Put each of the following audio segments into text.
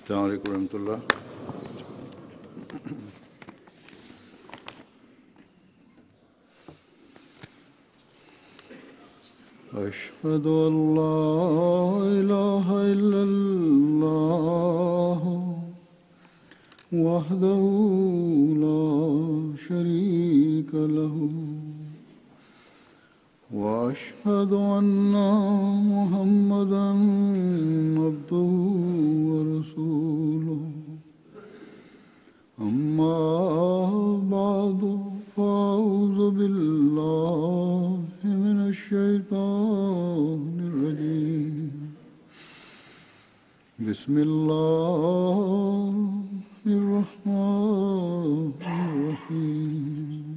السلام علیکم ورحمۃ اللہ۔ أشهد أن لا إله إلا الله وحده لا شريك له وأشهد أن محمدا عبده ورسوله أما بعد فأعوذ بالله من الشيطان الرجيم بسم الله الرحمن الرحيم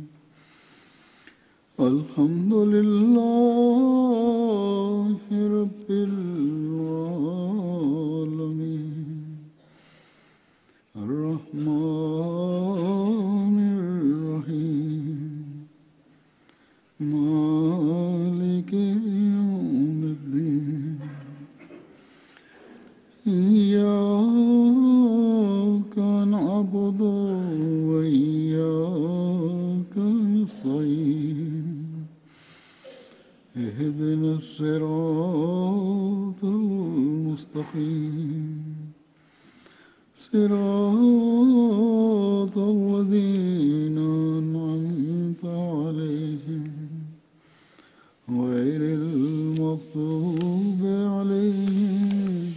الحمد لله رب العالمين الرحمن الرحيم مالك يوم الدين إياك نعبد وإياك نستعين اهدنا الصراط المستقيم صراط الذين أنعمت عليهم غير المغضوب عليهم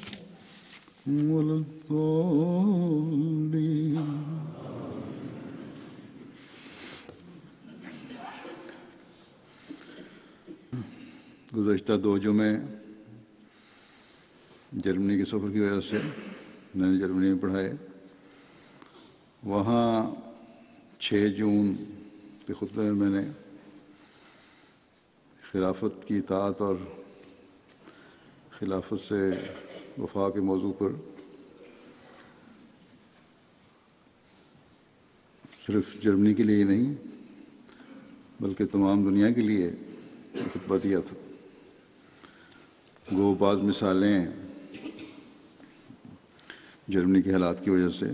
ولا الضالين۔ گزشتہ 2 جمعے جرمنی کے سفر کی وجہ سے میں نے جرمنی میں پڑھائے۔ وہاں 6 جون کے خطبے میں میں نے خلافت کی اطاعت اور خلافت سے وفا کے موضوع پر صرف جرمنی کے لیے ہی نہیں بلکہ تمام دنیا کے لیے خطبہ دیا تھا۔ وہ بعض مثالیں جرمنی کے حالات کی وجہ سے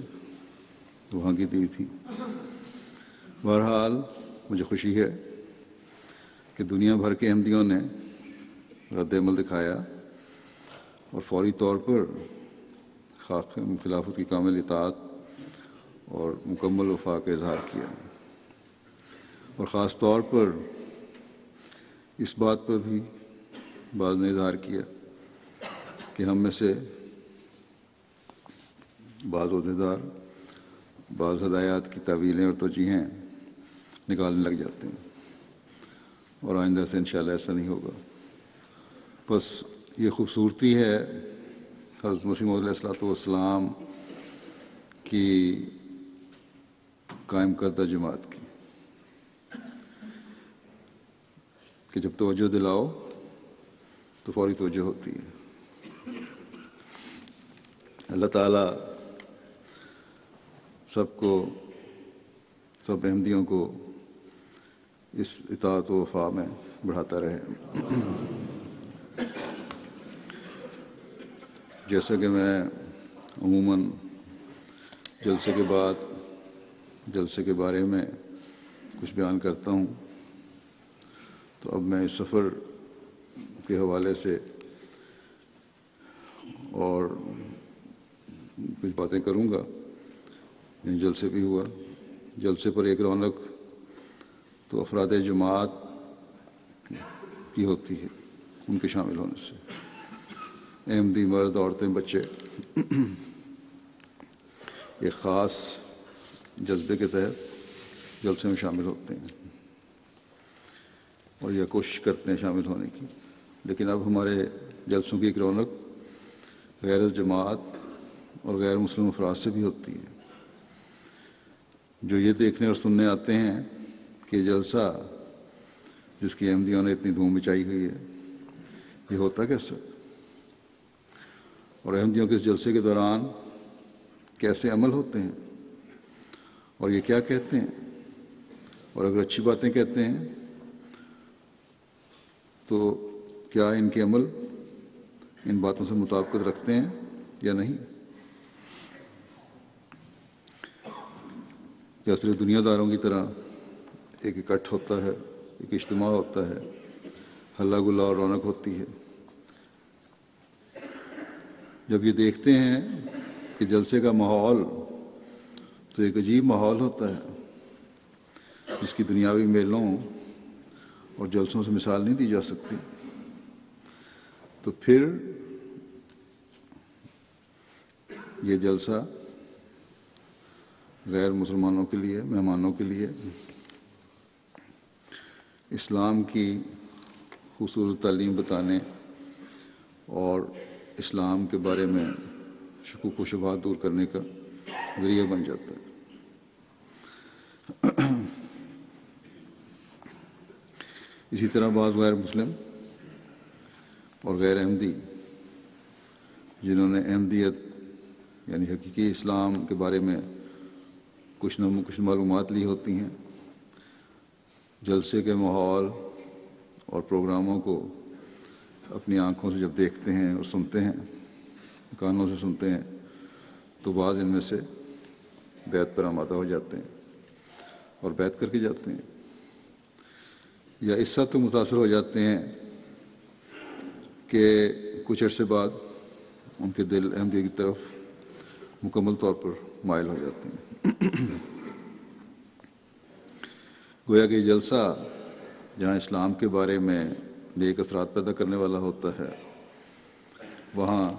وہاں کی دی تھی۔ بہرحال مجھے خوشی ہے کہ دنیا بھر کے احمدیوں نے رد عمل دکھایا اور فوری طور پر خلافت کی کامل اطاعت اور مکمل وفا کا اظہار کیا، اور خاص طور پر اس بات پر بھی بعض نے اظہار کیا کہ ہم میں سے بعض عہدیدار بعض ہدایات کی تعویلیں اور توجیہیں نکالنے لگ جاتے ہیں، اور آئندہ سے انشاءاللہ ایسا نہیں ہوگا۔ بس یہ خوبصورتی ہے حضرت مسیح موعود علیہ السلام کی قائم کردہ جماعت کی کہ جب توجہ دلاؤ تو فوری توجہ ہوتی ہے۔ اللہ تعالیٰ سب احمدیوں کو اس اطاعت و وفا میں بڑھاتا رہے۔ جیسا کہ میں عموماً جلسے کے بعد جلسے کے بارے میں کچھ بیان کرتا ہوں، تو اب میں اس سفر کے حوالے سے اور کچھ باتیں کروں گا۔ جلسے بھی ہوا، جلسے پر ایک رونق تو افراد جماعت کی ہوتی ہے، ان کے شامل ہونے سے احمدی مرد، عورتیں، بچے ایک خاص جذبے کے تحت جلسے میں شامل ہوتے ہیں اور یہ کوشش کرتے ہیں شامل ہونے کی۔ لیکن اب ہمارے جلسوں کی ایک رونق غیر جماعت اور غیر مسلم افراد سے بھی ہوتی ہے، جو یہ دیکھنے اور سننے آتے ہیں کہ جلسہ جس کی احمدیوں نے اتنی دھوم مچائی ہوئی ہے یہ ہوتا کیسے، اور احمدیوں کے اس جلسے کے دوران کیسے عمل ہوتے ہیں اور یہ کیا کہتے ہیں، اور اگر اچھی باتیں کہتے ہیں تو کیا ان کے عمل ان باتوں سے مطابقت رکھتے ہیں یا نہیں۔ یا صرف دنیا داروں کی طرح ایک اکٹھ ہوتا ہے، ایک اجتماع ہوتا ہے، ہلا گلا اور رونق ہوتی ہے؟ جب یہ دیکھتے ہیں کہ جلسے کا ماحول تو ایک عجیب ماحول ہوتا ہے جس کی دنیاوی میلوں اور جلسوں سے مثال نہیں دی جا سکتی، تو پھر یہ جلسہ غیر مسلمانوں کے لیے، مہمانوں کے لیے اسلام کی خوبصورت تعلیم بتانے اور اسلام کے بارے میں شکوک و شبہات دور کرنے کا ذریعہ بن جاتا ہے۔ اسی طرح بعض غیر مسلم اور غیر احمدی جنہوں نے احمدیت یعنی حقیقی اسلام کے بارے میں کچھ معلومات لی ہوتی ہیں، جلسے کے ماحول اور پروگراموں کو اپنی آنکھوں سے جب دیکھتے ہیں اور سنتے ہیں، کانوں سے سنتے ہیں، تو بعض ان میں سے بیعت پر آمادہ ہو جاتے ہیں اور بیعت کر کے جاتے ہیں، یا اس حد تک متاثر ہو جاتے ہیں کہ کچھ عرصے بعد ان کے دل احمدیت کی طرف مکمل طور پر مائل ہو جاتے ہیں۔ گویا کہ جلسہ جہاں اسلام کے بارے میں نیک اثرات پیدا کرنے والا ہوتا ہے، وہاں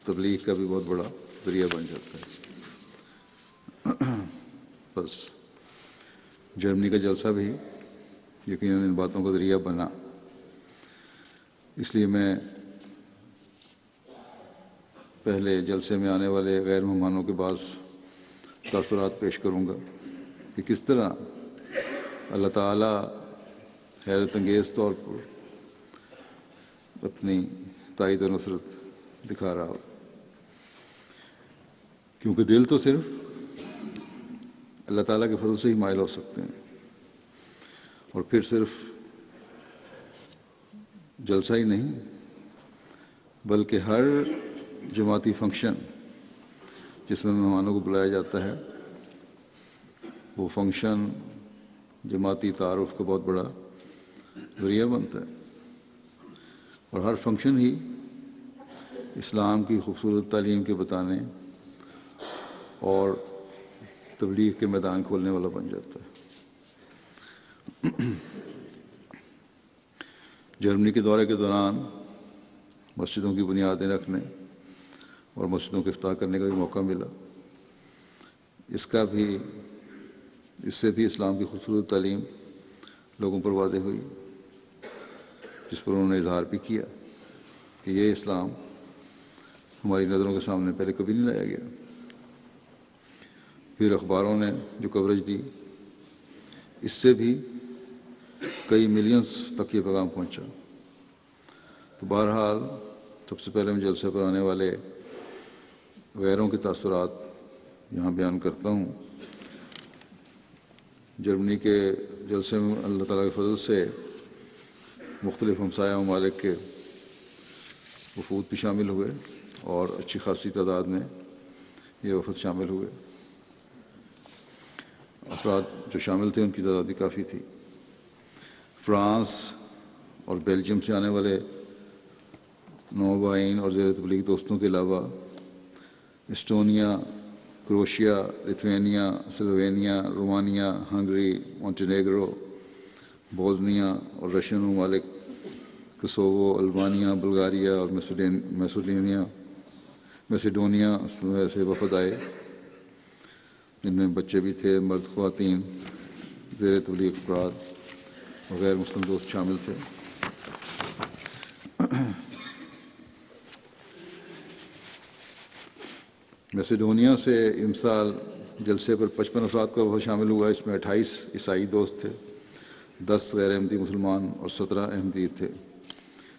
تبلیغ کا بھی بہت بڑا ذریعہ بن جاتا ہے۔ بس جرمنی کا جلسہ بھی یقیناً ان باتوں کا ذریعہ بنا۔ اس لیے میں پہلے جلسے میں آنے والے غیر مہمانوں کے بعض تاثرات پیش کروں گا کہ کس طرح اللہ تعالیٰ حیرت انگیز طور پر اپنی تائید و نصرت دکھا رہا ہو، کیونکہ دل تو صرف اللہ تعالیٰ کے فضل سے ہی مائل ہو سکتے ہیں، اور پھر صرف جلسہ ہی نہیں بلکہ ہر جماعتی فنکشن جس میں مہمانوں کو بلایا جاتا ہے، وہ فنکشن جماعتی تعارف کا بہت بڑا ذریعہ بنتا ہے، اور ہر فنکشن ہی اسلام کی خوبصورت تعلیم کے بتانے اور تبلیغ کے میدان کھولنے والا بن جاتا ہے۔ جرمنی کے دورے کے دوران مسجدوں کی بنیادیں رکھنے اور مسجدوں کا افتتاح کرنے کا بھی موقع ملا۔ اس سے بھی اسلام کی خوبصورت تعلیم لوگوں پر واضح ہوئی، جس پر انہوں نے اظہار بھی کیا کہ یہ اسلام ہماری نظروں کے سامنے پہلے کبھی نہیں لایا گیا۔ پھر اخباروں نے جو کوریج دی، اس سے بھی کئی ملینز تک یہ پیغام پہنچا۔ تو بہرحال سب سے پہلے میں جلسے پر آنے والے غیروں کے تاثرات یہاں بیان کرتا ہوں۔ جرمنی کے جلسے میں اللہ تعالیٰ کے فضل سے مختلف ہمسایہ ممالک کے وفود بھی شامل ہوئے، اور اچھی خاصی تعداد میں یہ وفد شامل ہوئے۔ افراد جو شامل تھے ان کی تعداد بھی کافی تھی۔ فرانس اور بیلجیم سے آنے والے نوآبائین اور زیر تبلیغ دوستوں کے علاوہ اسٹونیا، کروشیا، لیتھوینیا، سلووینیا، رومانیہ، ہنگری، مونٹینیگرو، بوزنیا اور رشین ممالک کوسوو، البانیہ، بلغاریہ اور میسیڈونیا سے وفد آئے، جن میں بچے بھی تھے، مرد، خواتین، زیر تبلیغ افراد اور غیر مسلم دوست شامل تھے۔ میسیڈونیا سے امسال جلسے پر 55 افراد کا وفد شامل ہوا۔ اس میں 28 عیسائی دوست تھے، 10 غیر احمدی مسلمان اور 17 احمدی تھے۔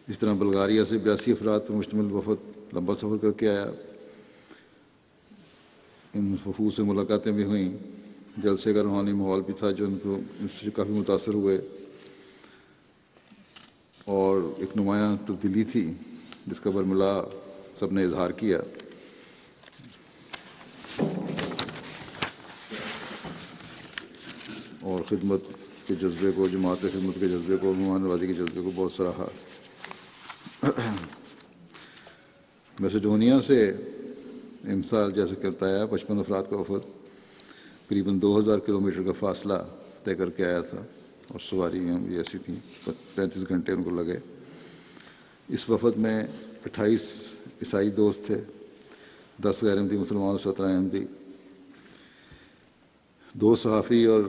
اس طرح بلغاریہ سے 82 افراد پر مشتمل وفد لمبا سفر کر کے آیا۔ ان وفود سے ملاقاتیں بھی ہوئیں، جلسے کا روحانی ماحول بھی تھا جو ان سے کافی متاثر ہوئے، اور ایک نمایاں تبدیلی تھی جس کا برملا سب نے اظہار کیا۔ اور خدمت کے جذبے کو، جماعت خدمت کے جذبے کو، مہمان نوازی کے جذبے کو بہت سراہا۔ میسیڈونیا سے امسال جیسے کرتا ہے 55 افراد کا وفد قریباً 2000 کلومیٹر کا فاصلہ طے کر کے آیا تھا، اور سواریاں بھی ایسی تھیں، 35 گھنٹے ان کو لگے۔ اس وفد میں 28 عیسائی دوست تھے، 10 غیر احمدی مسلمان اور 17 احمدی۔ 2 صحافی اور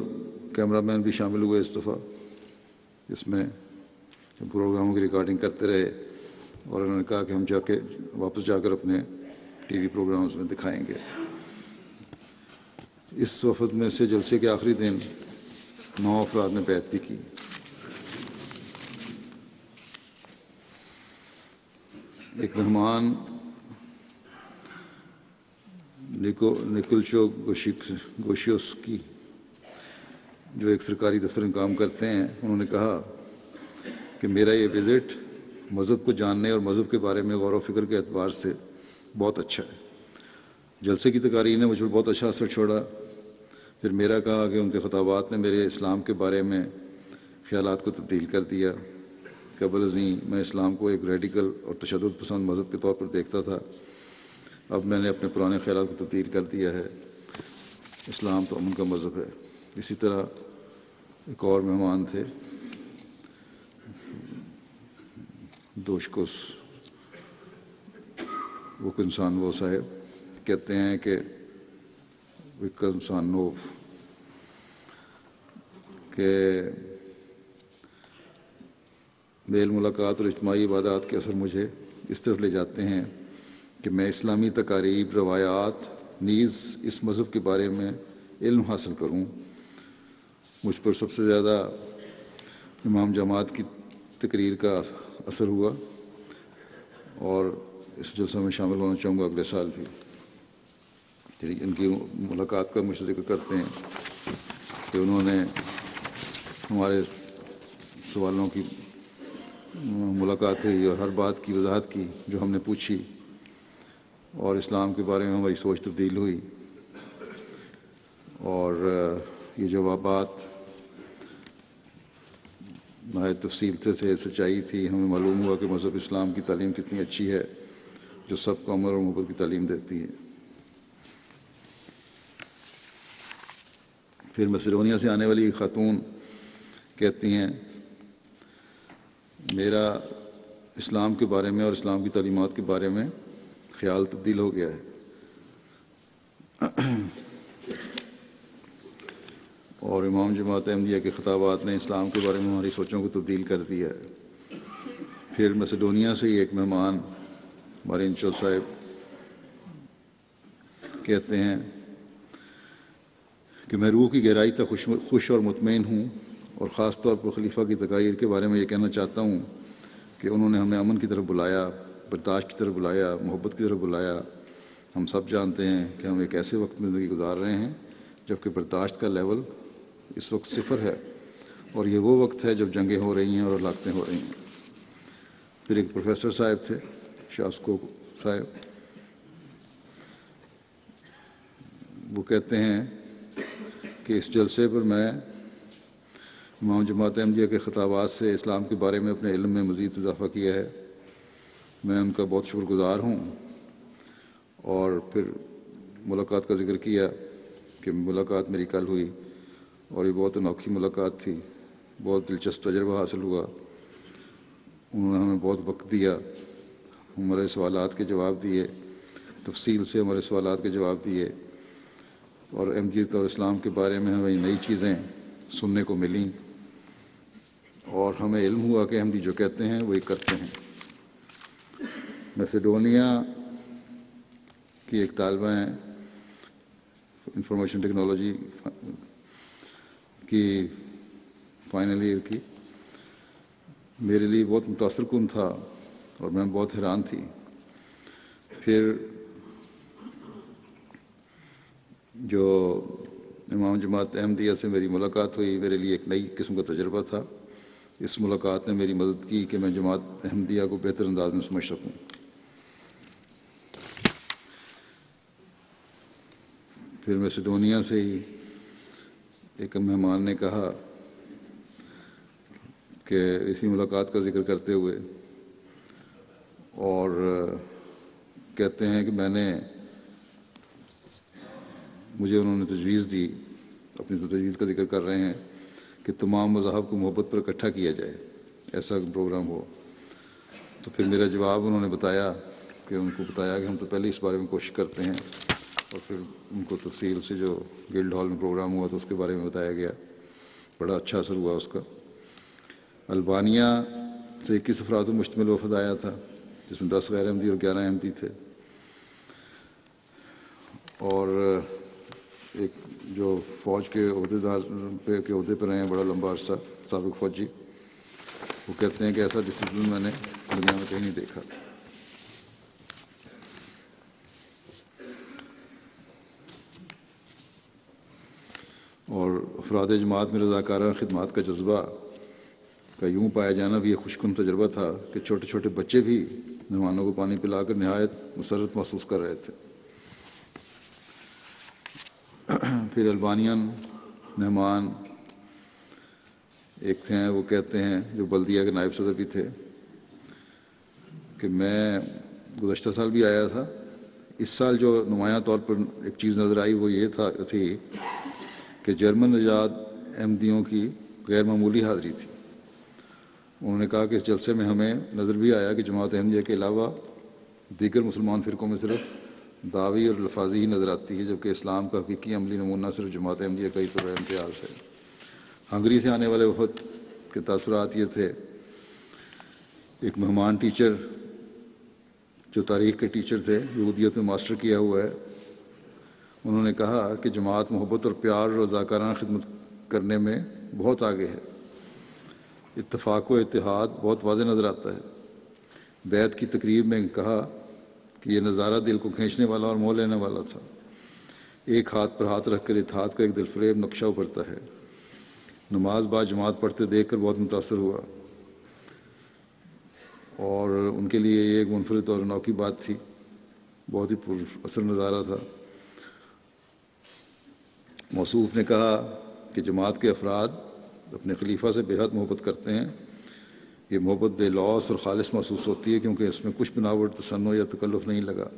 کیمرہ مین بھی شامل ہوئے اس دفعہ۔ اس میں پروگراموں کی ریکارڈنگ کرتے رہے، اور انہوں نے کہا کہ ہم واپس جا کر اپنے ٹی وی پروگرامز میں دکھائیں گے۔ اس وفد میں سے جلسے کے آخری دن 9 افراد نے بیعت بھی کی۔ ایک مہمان نکولچو گوشیوسکی جو ایک سرکاری دفتر میں کام کرتے ہیں، انہوں نے کہا کہ میرا یہ وزٹ مذہب کو جاننے اور مذہب کے بارے میں غور و فکر کے اعتبار سے بہت اچھا ہے۔ جلسے کی تقاریر نے مجھ پر بہت اچھا اثر چھوڑا۔ پھر میرا کہا کہ ان کے خطابات نے میرے اسلام کے بارے میں خیالات کو تبدیل کر دیا۔ قبل ازیں میں اسلام کو ایک ریڈیکل اور تشدد پسند مذہب کے طور پر دیکھتا تھا، اب میں نے اپنے پرانے خیالات کو تبدیل کر دیا ہے۔ اسلام تو امن کا مذہب ہے۔ اسی طرح ایک اور مہمان تھے، دوشکوس وکنسانوو صاحب، کہتے ہیں کہ وکنسانوو کہ میل ملاقات اور اجتماعی عبادات کے اثر مجھے اس طرف لے جاتے ہیں کہ میں اسلامی تقاریب، روایات نیز اس مذہب کے بارے میں علم حاصل کروں۔ مجھ پر سب سے زیادہ امام جماعت کی تقریر کا اثر ہوا، اور اس جلسہ میں شامل ہونا چاہوں گا اگلے سال بھی۔ ان کی ملاقات کا مجھ سے ذکر کرتے ہیں کہ انہوں نے ہمارے سوالوں کی ملاقات ہوئی اور ہر بات کی وضاحت کی جو ہم نے پوچھی، اور اسلام کے بارے میں ہماری سوچ تبدیل ہوئی، اور یہ جوابات نہایت تفصیل سے تھے، سچائی تھی۔ ہمیں معلوم ہوا کہ مذہب اسلام کی تعلیم کتنی اچھی ہے، جو سب کو امن اور محبت کی تعلیم دیتی ہے۔ پھر میسیڈونیا سے آنے والی ایک خاتون کہتی ہیں، میرا اسلام کے بارے میں اور اسلام کی تعلیمات کے بارے میں خیال تبدیل ہو گیا ہے، اور امام جماعت احمدیہ کے خطابات نے اسلام کے بارے میں ہماری سوچوں کو تبدیل کر دیا ہے۔ پھر میسیڈونیا سے ہی ایک مہمان مارینچو صاحب کہتے ہیں کہ میں روح کی گہرائی تک خوش اور مطمئن ہوں، اور خاص طور پر خلیفہ کی تقاریر کے بارے میں یہ کہنا چاہتا ہوں کہ انہوں نے ہمیں امن کی طرف بلایا، برداشت کی طرف بلایا، محبت کی طرف بلایا۔ ہم سب جانتے ہیں کہ ہم ایک ایسے وقت میں زندگی گزار رہے ہیں جبکہ برداشت کا لیول اس وقت 0 ہے، اور یہ وہ وقت ہے جب جنگیں ہو رہی ہیں اور ہلاکتیں ہو رہی ہیں۔ پھر ایک پروفیسر صاحب تھے، شاسکو صاحب، وہ کہتے ہیں کہ اس جلسے پر میں امام جماعت احمدیہ کے خطابات سے اسلام کے بارے میں اپنے علم میں مزید اضافہ کیا ہے۔ میں ان کا بہت شکر گزار ہوں۔ اور پھر ملاقات کا ذکر کیا کہ ملاقات میری کل ہوئی، اور یہ بہت انوکھی ملاقات تھی، بہت دلچسپ تجربہ حاصل ہوا۔ انہوں نے ہمیں بہت وقت دیا، ہمارے سوالات کے جواب دیے، تفصیل سے ہمارے سوالات کے جواب دیے، اور احمدیت اور اسلام کے بارے میں ہمیں نئی چیزیں سننے کو ملیں، اور ہمیں علم ہوا کہ احمدی جو کہتے ہیں وہی کرتے ہیں۔ میسیڈونیا کی ایک طالبہ ہیں انفارمیشن ٹیکنالوجی کی فائنل ایئر کی، میرے لیے بہت متاثر کن تھا اور میں بہت حیران تھی۔ پھر جو امام جماعت احمدیہ سے میری ملاقات ہوئی، میرے لیے ایک نئی قسم کا تجربہ تھا۔ اس ملاقات نے میری مدد کی کہ میں جماعت احمدیہ کو بہتر انداز میں سمجھ سکوں۔ پھر میسیڈونیا سے ہی ایک مہمان نے کہا کہ اسی ملاقات کا ذکر کرتے ہوئے، اور کہتے ہیں کہ مجھے انہوں نے تجویز دی، اپنی تجویز کا ذکر کر رہے ہیں کہ تمام مذاہب کو محبت پر اکٹھا کیا جائے، ایسا پروگرام ہو۔ تو پھر میرا جواب انہوں نے بتایا کہ ان کو بتایا کہ ہم تو پہلے اس بارے میں کوشش کرتے ہیں، اور پھر ان کو تفصیل سے جو گلڈ ہال میں پروگرام ہوا تو اس کے بارے میں بتایا گیا، بڑا اچھا اثر ہوا اس کا۔ البانیہ سے 21 افراد پر مشتمل وفد آیا تھا، جس میں 10 غیر احمدی اور 11 احمدی تھے، اور ایک جو فوج کے عہدے پر رہے ہیں بڑا لمبا عرصہ، سابق فوجی، وہ کہتے ہیں کہ ایسا ڈسپلن میں نے دنیا میں کہیں نہیں دیکھا۔ اور افراد جماعت میں رضاکارانہ خدمات کا جذبہ کا یوں پایا جانا بھی ایک خوشکن تجربہ تھا کہ چھوٹے چھوٹے بچے بھی مہمانوں کو پانی پلا کر نہایت مسرت محسوس کر رہے تھے۔ پھر البانین مہمان ایک تھے، وہ کہتے ہیں، جو بلدیہ کے نائب صدر بھی تھے، کہ میں گزشتہ سال بھی آیا تھا، اس سال جو نمایاں طور پر ایک چیز نظر آئی وہ یہ تھی کہ جرمن نژاد احمدیوں کی غیر معمولی حاضری تھی۔ انہوں نے کہا کہ اس جلسے میں ہمیں نظر بھی آیا کہ جماعت احمدیہ کے علاوہ دیگر مسلمان فرقوں میں صرف دعوی اور لفاظی ہی نظر آتی ہے، جبکہ اسلام کا حقیقی عملی نمونہ صرف جماعت احمدیہ کا ہی طور امتیاز ہے۔ ہنگری سے آنے والے وفد کے تاثرات یہ تھے، ایک مہمان ٹیچر جو تاریخ کے ٹیچر تھے، یہودیت میں ماسٹر کیا ہوا ہے، انہوں نے کہا کہ جماعت محبت اور پیار اور رضاکارانہ خدمت کرنے میں بہت آگے ہے، اتفاق و اتحاد بہت واضح نظر آتا ہے۔ بیعت کی تقریب میں کہا کہ یہ نظارہ دل کو کھینچنے والا اور موہ لینے والا تھا۔ ایک ہاتھ پر ہاتھ رکھ کر اتحاد کا ایک دلفریب نقشہ ابھرتا ہے۔ نماز با جماعت پڑھتے دیکھ کر بہت متاثر ہوا، اور ان کے لیے یہ ایک منفرد اور انوکھی بات تھی، بہت ہی پر اثر نظارہ تھا۔ موصوف نے کہا کہ جماعت کے افراد اپنے خلیفہ سے بے حد محبت کرتے ہیں۔ یہ محبت بے لوث اور خالص محسوس ہوتی ہے، کیونکہ اس میں کچھ بناوٹ، تصنع یا تکلف نہیں لگا،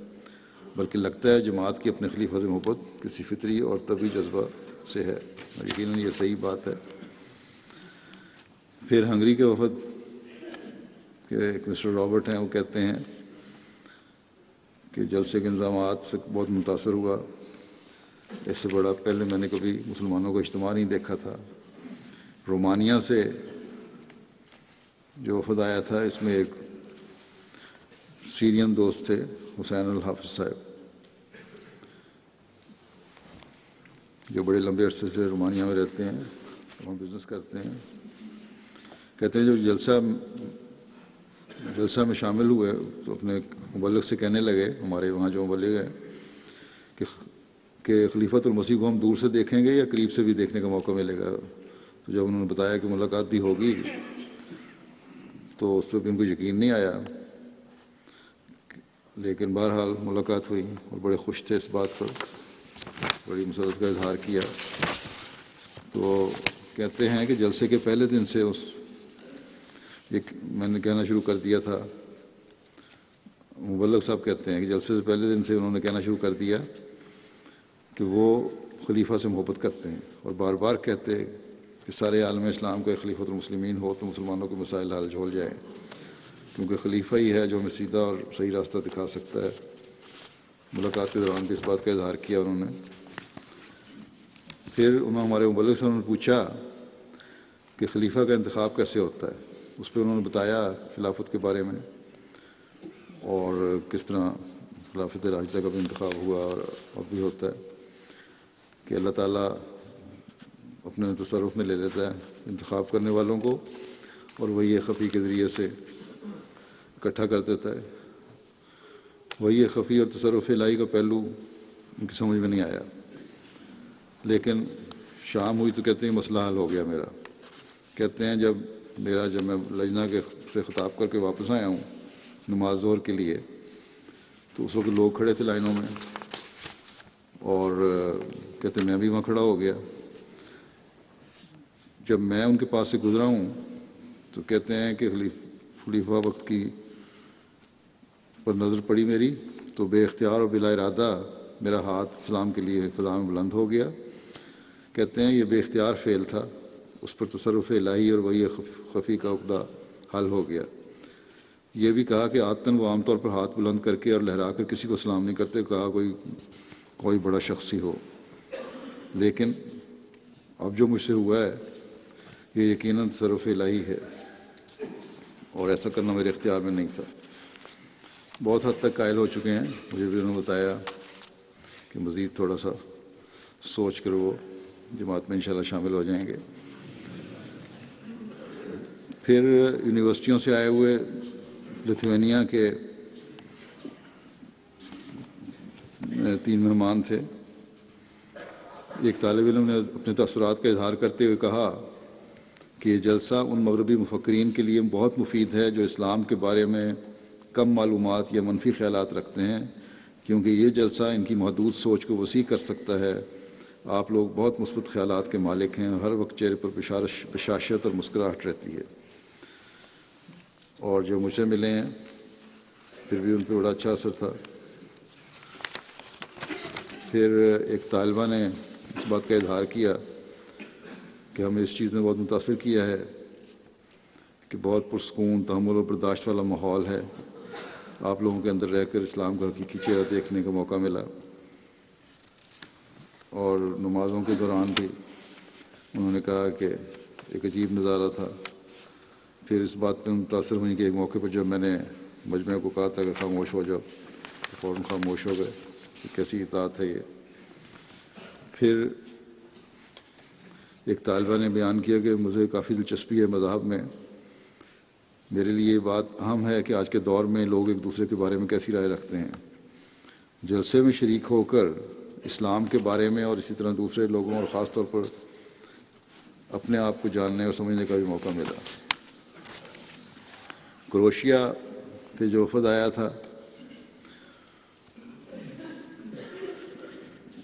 بلکہ لگتا ہے جماعت کی اپنے خلیفہ سے محبت کسی فطری اور طبعی جذبہ سے ہے، اور یقیناً یہ صحیح بات ہے۔ پھر ہنگری کے وفد کے ایک مسٹر رابرٹ ہیں، وہ کہتے ہیں کہ جلسے کے انتظامات سے بہت متاثر ہوا، اس سے بڑا پہلے میں نے کبھی مسلمانوں کو اجتماع نہیں دیکھا تھا۔ رومانیہ سے جو وفد آیا تھا، اس میں ایک سیرین دوست تھے، حسین الحافظ صاحب، جو بڑے لمبے عرصے سے رومانیہ میں رہتے ہیں، وہاں بزنس کرتے ہیں۔ کہتے ہیں جو جلسہ میں شامل ہوئے تو اپنے مبلغ سے کہنے لگے، ہمارے وہاں جو مبلغ ہیں، کہ خلیفۃ المسیح کو ہم دور سے دیکھیں گے یا قریب سے بھی دیکھنے کا موقع ملے گا؟ تو جب انہوں نے بتایا کہ ملاقات بھی ہوگی تو اس پہ بھی ان کو یقین نہیں آیا، لیکن بہرحال ملاقات ہوئی اور بڑے خوش تھے اس بات پر، بڑی مسرت کا اظہار کیا۔ تو کہتے ہیں کہ جلسے کے پہلے دن سے میں نے کہنا شروع کر دیا تھا، مبلغ صاحب کہتے ہیں کہ جلسے سے پہلے دن سے انہوں نے کہنا شروع کر دیا کہ وہ خلیفہ سے محبت کرتے ہیں، اور بار بار کہتے کہ سارے عالم اسلام کا خلیفۃ المسلمین ہو تو مسلمانوں کے مسائل حل ہو جائیں، کیونکہ خلیفہ ہی ہے جو ہمیں سیدھا اور صحیح راستہ دکھا سکتا ہے۔ ملاقات کے دوران بھی اس بات کا اظہار کیا انہوں نے۔ پھر ہمارے مبلغ سے انہوں نے پوچھا کہ خلیفہ کا انتخاب کیسے ہوتا ہے، اس پہ انہوں نے بتایا خلافت کے بارے میں، اور کس طرح خلافت راشدہ کا بھی انتخاب ہوا اور بھی ہوتا ہے کہ اللہ تعالیٰ اپنے تصرف میں لے لیتا ہے انتخاب کرنے والوں کو، اور وہی خفی کے ذریعے سے اکٹھا کر دیتا ہے۔ وہی خفی اور تصرف الہی کا پہلو ان کی سمجھ میں نہیں آیا، لیکن شام ہوئی تو کہتے ہیں مسئلہ حل ہو گیا میرا۔ کہتے ہیں جب میں لجنہ سے خطاب کر کے واپس آیا ہوں نماز ظہر کے لیے، تو اس وقت لوگ کھڑے تھے لائنوں میں، اور کہتے میں بھی وہاں کھڑا ہو گیا۔ جب میں ان کے پاس سے گزرا ہوں تو کہتے ہیں کہ خلیفہ وقت کی پر نظر پڑی میری تو بے اختیار اور بلا ارادہ میرا ہاتھ اسلام کے لیے فضا میں بلند ہو گیا۔ کہتے ہیں یہ بے اختیار فعل تھا، اس پر تصرف الہی اور وہی خفی کا عقدہ حل ہو گیا۔ یہ بھی کہا کہ عادتاً وہ عام طور پر ہاتھ بلند کر کے اور لہرا کر کسی کو سلام نہیں کرتے، کہا کوئی بڑا شخص ہی ہو، لیکن اب جو مجھ سے ہوا ہے یہ یقیناً تصرف الہی ہے اور ایسا کرنا میرے اختیار میں نہیں تھا۔ بہت حد تک قائل ہو چکے ہیں، مجھے بھی انہوں نے بتایا کہ مزید تھوڑا سا سوچ کر وہ جماعت میں انشاءاللہ شامل ہو جائیں گے۔ پھر یونیورسٹیوں سے آئے ہوئے لتھوینیا کے 3 مہمان تھے۔ ایک طالب علم نے اپنے تاثرات کا اظہار کرتے ہوئے کہا کہ یہ جلسہ ان مغربی مفکرین کے لیے بہت مفید ہے جو اسلام کے بارے میں کم معلومات یا منفی خیالات رکھتے ہیں، کیونکہ یہ جلسہ ان کی محدود سوچ کو وسیع کر سکتا ہے۔ آپ لوگ بہت مثبت خیالات کے مالک ہیں، ہر وقت چہرے پر بشاشت اور مسکراہٹ رہتی ہے۔ اور جو مجھ سے ملے ہیں پھر بھی ان پہ بڑا اچھا اثر تھا۔ پھر ایک طالبہ نے اس بات کا اظہار کیا کہ ہمیں اس چیز نے بہت متاثر کیا ہے کہ بہت پرسکون، تحمل و برداشت والا ماحول ہے، آپ لوگوں کے اندر رہ کر اسلام کا حقیقی چہرہ دیکھنے کا موقع ملا۔ اور نمازوں کے دوران بھی انہوں نے کہا کہ ایک عجیب نظارہ تھا۔ پھر اس بات پہ متاثر ہوئیں کہ ایک موقع پر جب میں نے مجمع کو کہا تھا کہ خاموش ہو جاؤ تو فوراً خاموش ہو گئے، کہ کیسی اطاعت ہے یہ۔ پھر ایک طالبہ نے بیان کیا کہ مجھے کافی دلچسپی ہے مذہب میں، میرے لیے یہ بات اہم ہے کہ آج کے دور میں لوگ ایک دوسرے کے بارے میں کیسی رائے رکھتے ہیں۔ جلسے میں شریک ہو کر اسلام کے بارے میں اور اسی طرح دوسرے لوگوں اور خاص طور پر اپنے آپ کو جاننے اور سمجھنے کا بھی موقع ملا۔ کروشیا سے جو وفد آیا تھا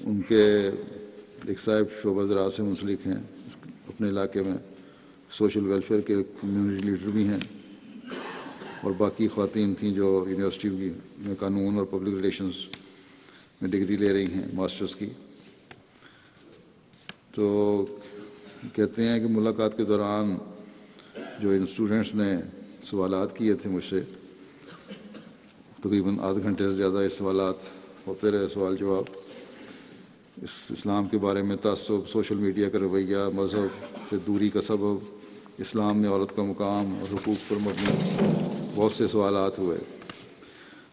ان کے ایک صاحب شعبہ زراعت سے منسلک ہیں، اپنے علاقے میں سوشل ویلفیئر کے کمیونٹی لیڈر بھی ہیں، اور باقی خواتین تھیں جو یونیورسٹی میں قانون اور پبلک ریلیشنز میں ڈگری لے رہی ہیں، ماسٹرز کی۔ تو کہتے ہیں کہ ملاقات کے دوران جو ان اسٹوڈنٹس نے سوالات کیے تھے مجھ سے، تقریباً آدھے گھنٹے سے زیادہ یہ سوالات ہوتے رہے، سوال جواب، اسلام کے بارے میں تعصب، سوشل میڈیا کا رویہ، مذہب سے دوری کا سبب، اسلام میں عورت کا مقام اور حقوق پر مبنی بہت سے سوالات ہوئے۔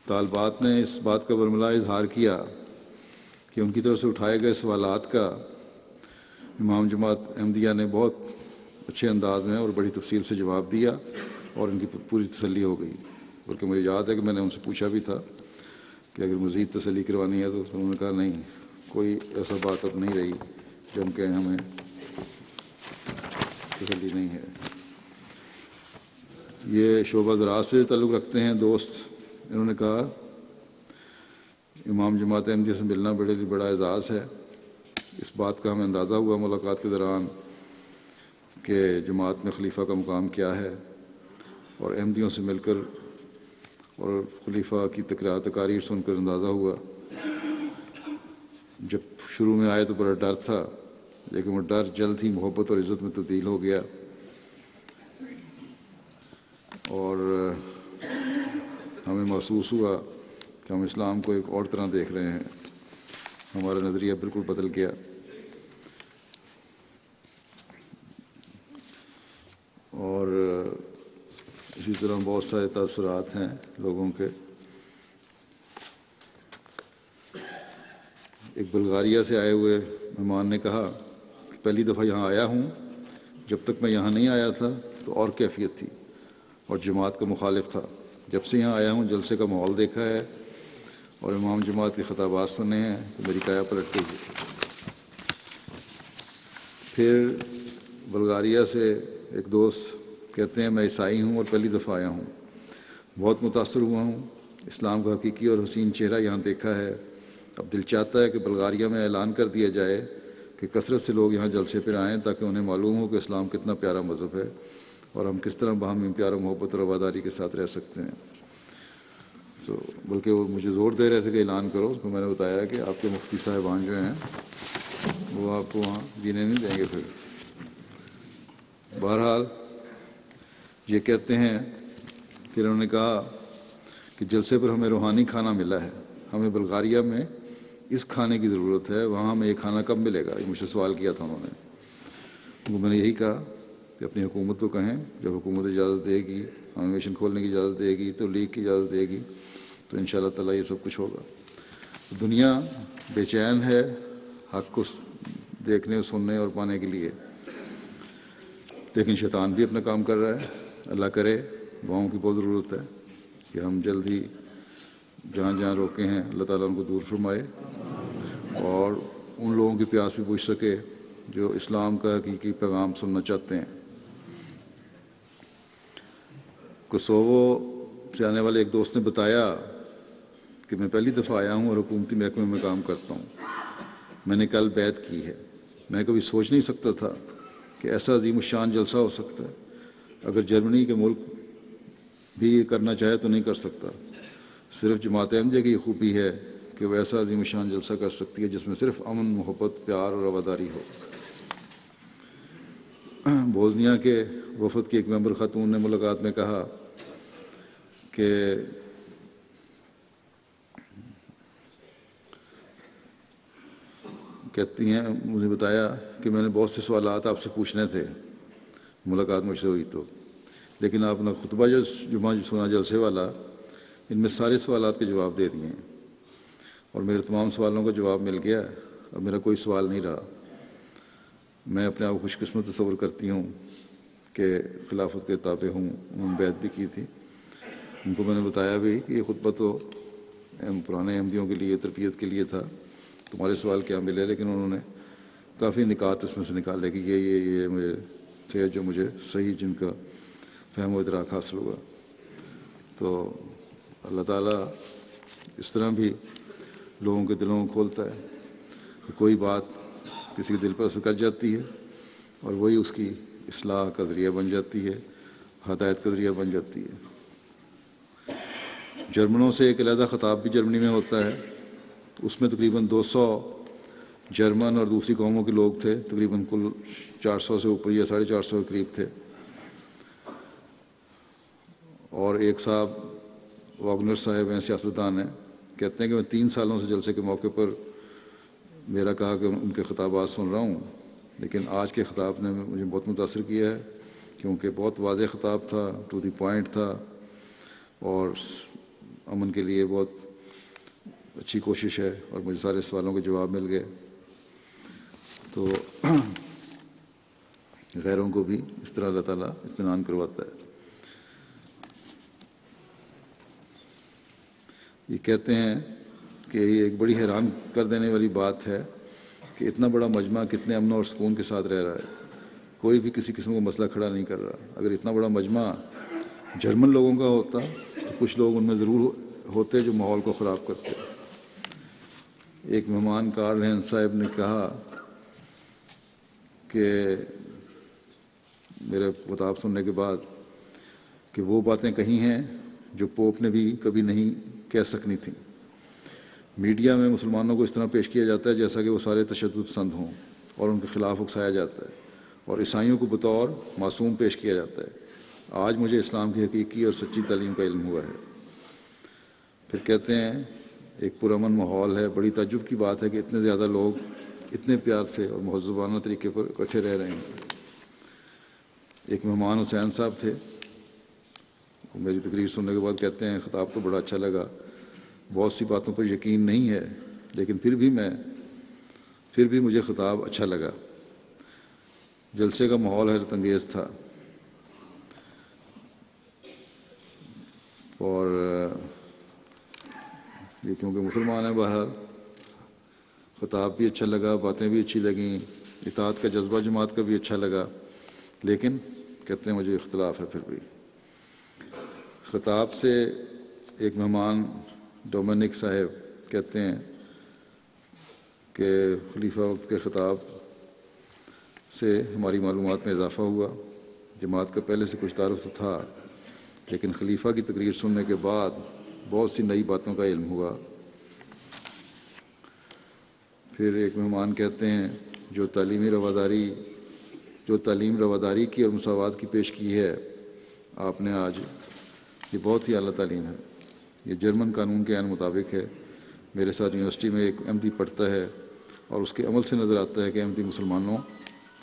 طالبات نے اس بات کا برملا اظہار کیا کہ ان کی طرف سے اٹھائے گئے سوالات کا امام جماعت احمدیہ نے بہت اچھے انداز میں اور بڑی تفصیل سے جواب دیا اور ان کی پوری تسلی ہو گئی۔ بلکہ مجھے یاد ہے کہ میں نے ان سے پوچھا بھی تھا کہ اگر مزید تسلی کروانی ہے تو انہوں نے کہا نہیں، کوئی ایسا بات اب نہیں رہی جو ہم کہیں ہمیں تسلی نہیں ہے۔ یہ شعبہ زراعت سے تعلق رکھتے ہیں دوست، انہوں نے کہا امام جماعت احمدیہ سے ملنا بڑے لیے بڑا اعزاز ہے۔ اس بات کا ہمیں اندازہ ہوا ملاقات کے دوران کہ جماعت میں خلیفہ کا مقام کیا ہے، اور احمدیوں سے مل کر اور خلیفہ کی تقاریر سن کر اندازہ ہوا۔ جب شروع میں آئے تو بڑا ڈر تھا، لیکن وہ ڈر جلد ہی محبت اور عزت میں تبدیل ہو گیا، اور ہمیں محسوس ہوا کہ ہم اسلام کو ایک اور طرح دیکھ رہے ہیں، ہمارا نظریہ بالکل بدل گیا۔ اور اسی طرح بہت سارے تاثرات ہیں لوگوں کے۔ ایک بلغاریہ سے آئے ہوئے مہمان نے کہا کہ پہلی دفعہ یہاں آیا ہوں، جب تک میں یہاں نہیں آیا تھا تو اور کیفیت تھی اور جماعت کا مخالف تھا، جب سے یہاں آیا ہوں جلسے کا ماحول دیکھا ہے اور امام جماعت کے خطابات سنے ہیں تو میری کایا پلٹ گئی ہے۔ پھر بلغاریہ سے ایک دوست کہتے ہیں میں عیسائی ہوں اور پہلی دفعہ آیا ہوں، بہت متاثر ہوا ہوں، اسلام کا حقیقی اور حسین چہرہ یہاں دیکھا ہے، اب دل چاہتا ہے کہ بلغاریہ میں اعلان کر دیا جائے کہ کثرت سے لوگ یہاں جلسے پر آئیں تاکہ انہیں معلوم ہو کہ اسلام کتنا پیارا مذہب ہے اور ہم کس طرح باہمی پیار و محبت اور رواداری کے ساتھ رہ سکتے ہیں. تو بلکہ وہ مجھے زور دے رہے تھے کہ اعلان کرو. اس کو میں نے بتایا کہ آپ کے مفتی صاحبان جو ہیں وہ آپ کو وہاں جینے نہیں دیں گے. پھر بہرحال یہ کہتے ہیں، پھر انہوں نے کہا کہ جلسے پر ہمیں روحانی کھانا ملا ہے، ہمیں بلغاریہ میں اس کھانے کی ضرورت ہے، وہاں ہمیں یہ کھانا کب ملے گا؟ یہ مجھ سے سوال کیا تھا انہوں نے. تو میں نے یہی کہا کہ اپنی حکومت کو کہیں، جب حکومت اجازت دے گی، ہمیں مشن کھولنے کی اجازت دے گی، تبلیغ کی اجازت دے گی، تو انشاءاللہ تعالیٰ یہ سب کچھ ہوگا. دنیا بے چین ہے حق کو دیکھنے، سننے اور پانے کے لیے، لیکن شیطان بھی اپنا کام کر رہا ہے. اللہ کرے دعاؤں کی بہت ضرورت ہے کہ ہم جلد ہی جہاں جہاں روکے ہیں اللہ تعالیٰ ان کو دور فرمائے اور ان لوگوں کی پیاس بھی بجھ سکے جو اسلام کا حقیقی پیغام سننا چاہتے ہیں. کوسوو سے آنے والے ایک دوست نے بتایا کہ میں پہلی دفعہ آیا ہوں اور حکومتی محکمے میں کام کرتا ہوں. میں نے کل بیعت کی ہے. میں کبھی سوچ نہیں سکتا تھا کہ ایسا عظیم الشان جلسہ ہو سکتا ہے. اگر جرمنی کے ملک بھی یہ کرنا چاہے تو نہیں کر سکتا. صرف جماعت احمدیہ کی یہ خوبی ہے کہ وہ ایسا عظیم الشان جلسہ کر سکتی ہے جس میں صرف امن، محبت، پیار اور رواداری ہو. بوزنیا کے وفد کی ایک ممبر خاتون نے ملاقات میں کہا کہ کہتی ہیں، مجھے بتایا کہ میں نے بہت سے سوالات آپ سے پوچھنے تھے ملاقات مجھ سے ہوئی تو، لیکن آپ نے خطبہ جو جمعہ سنا جلسے والا، ان میں سارے سوالات کے جواب دے دیے ہیں اور میرے تمام سوالوں کا جواب مل گیا. اب میرا کوئی سوال نہیں رہا. میں اپنے آپ کو خوش قسمت تصور کرتی ہوں کہ خلافت کے تابع ہوں. انہوں نے بیعت بھی کی تھی. ان کو میں نے بتایا بھی کہ یہ خطبہ تو پرانے احمدیوں کے لیے تربیت کے لیے تھا، تمہارے سوال کیا ملے، لیکن انہوں نے کافی نکات اس میں سے نکالے کہ یہ مجھے تھے جو مجھے صحیح، جن کا فہم و ادراک حاصل ہوا. تو اللہ تعالیٰ اس طرح بھی لوگوں کے دلوں کو کھولتا ہے کہ کوئی بات کسی کے دل پر اثر کر جاتی ہے اور وہی اس کی اصلاح کا ذریعہ بن جاتی ہے، ہدایت کا ذریعہ بن جاتی ہے. جرمنوں سے ایک علیحدہ خطاب بھی جرمنی میں ہوتا ہے. اس میں تقریباً 200 جرمن اور دوسری قوموں کے لوگ تھے. تقریباً کل 400 سے اوپر یا 450 کے قریب تھے. اور ایک صاحب واگنر صاحب ہیں، سیاستدان ہیں، کہتے ہیں کہ میں 3 سالوں سے جلسے کے موقع پر میرا کہا کہ ان کے خطابات سن رہا ہوں، لیکن آج کے خطاب نے مجھے بہت متاثر کیا ہے کیونکہ بہت واضح خطاب تھا، ٹو دی پوائنٹ تھا اور امن کے لیے بہت اچھی کوشش ہے اور مجھے سارے سوالوں کے جواب مل گئے. تو غیروں کو بھی اس طرح اللہ تعالیٰ اطمینان کرواتا ہے. یہ کہتے ہیں کہ یہ ایک بڑی حیران کر دینے والی بات ہے کہ اتنا بڑا مجمع کتنے امن اور سکون کے ساتھ رہ رہا ہے. کوئی بھی کسی قسم کا مسئلہ کھڑا نہیں کر رہا. اگر اتنا بڑا مجمع جرمن لوگوں کا ہوتا تو کچھ لوگ ان میں ضرور ہوتے جو ماحول کو خراب کرتے. ایک مہمان کارل ہینز صاحب نے کہا کہ میرے خطاب سننے کے بعد کہ وہ باتیں کہی ہیں جو پوپ نے بھی کبھی نہیں کہہ سکنی تھیں. میڈیا میں مسلمانوں کو اس طرح پیش کیا جاتا ہے جیسا کہ وہ سارے تشدد پسند ہوں اور ان کے خلاف اکسایا جاتا ہے اور عیسائیوں کو بطور معصوم پیش کیا جاتا ہے. آج مجھے اسلام کی حقیقی اور سچی تعلیم کا علم ہوا ہے. پھر کہتے ہیں ایک پرامن ماحول ہے. بڑی تعجب کی بات ہے کہ اتنے زیادہ لوگ اتنے پیار سے اور مہذبانہ طریقے پر اکٹھے رہ رہے ہیں. ایک مہمان حسین صاحب تھے، میری تقریر سننے کے بعد کہتے ہیں خطاب تو بڑا اچھا لگا، بہت سی باتوں پر یقین نہیں ہے لیکن پھر بھی مجھے خطاب اچھا لگا. جلسے کا ماحول حیرت انگیز تھا اور یہ کیونکہ مسلمان ہیں بہرحال خطاب بھی اچھا لگا، باتیں بھی اچھی لگیں، اطاعت کا جذبہ جماعت کا بھی اچھا لگا، لیکن کہتے ہیں مجھے اختلاف ہے. پھر بھی خطاب سے ایک مہمان ڈومینک صاحب کہتے ہیں کہ خلیفہ وقت کے خطاب سے ہماری معلومات میں اضافہ ہوا۔ جماعت کا پہلے سے کچھ تعارف تو تھا، لیکن خلیفہ کی تقریر سننے کے بعد بہت سی نئی باتوں کا علم ہوا۔ پھر ایک مہمان کہتے ہیں جو تعلیم رواداری کی اور مساوات کی پیش کی ہے آپ نے آج، یہ بہت ہی اعلیٰ تعلیم ہے۔ یہ جرمن قانون کے عین مطابق ہے۔ میرے ساتھ یونیورسٹی میں ایک احمدی پڑھتا ہے اور اس کے عمل سے نظر آتا ہے کہ احمدی مسلمانوں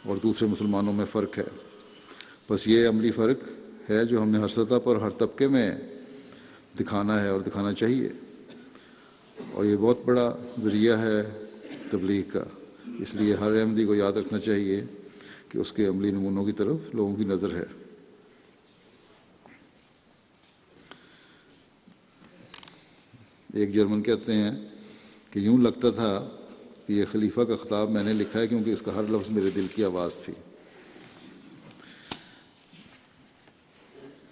اور دوسرے مسلمانوں میں فرق ہے۔ بس یہ عملی فرق ہے جو ہم نے ہر سطح پر ہر طبقے میں دکھانا ہے اور دکھانا چاہیے، اور یہ بہت بڑا ذریعہ ہے تبلیغ کا۔ اس لیے ہر احمدی کو یاد رکھنا چاہیے کہ اس کے عملی نمونوں کی طرف لوگوں کی نظر ہے۔ ایک جرمن کہتے ہیں کہ یوں لگتا تھا کہ یہ خلیفہ کا خطاب میں نے لکھا ہے کیونکہ اس کا ہر لفظ میرے دل کی آواز تھی۔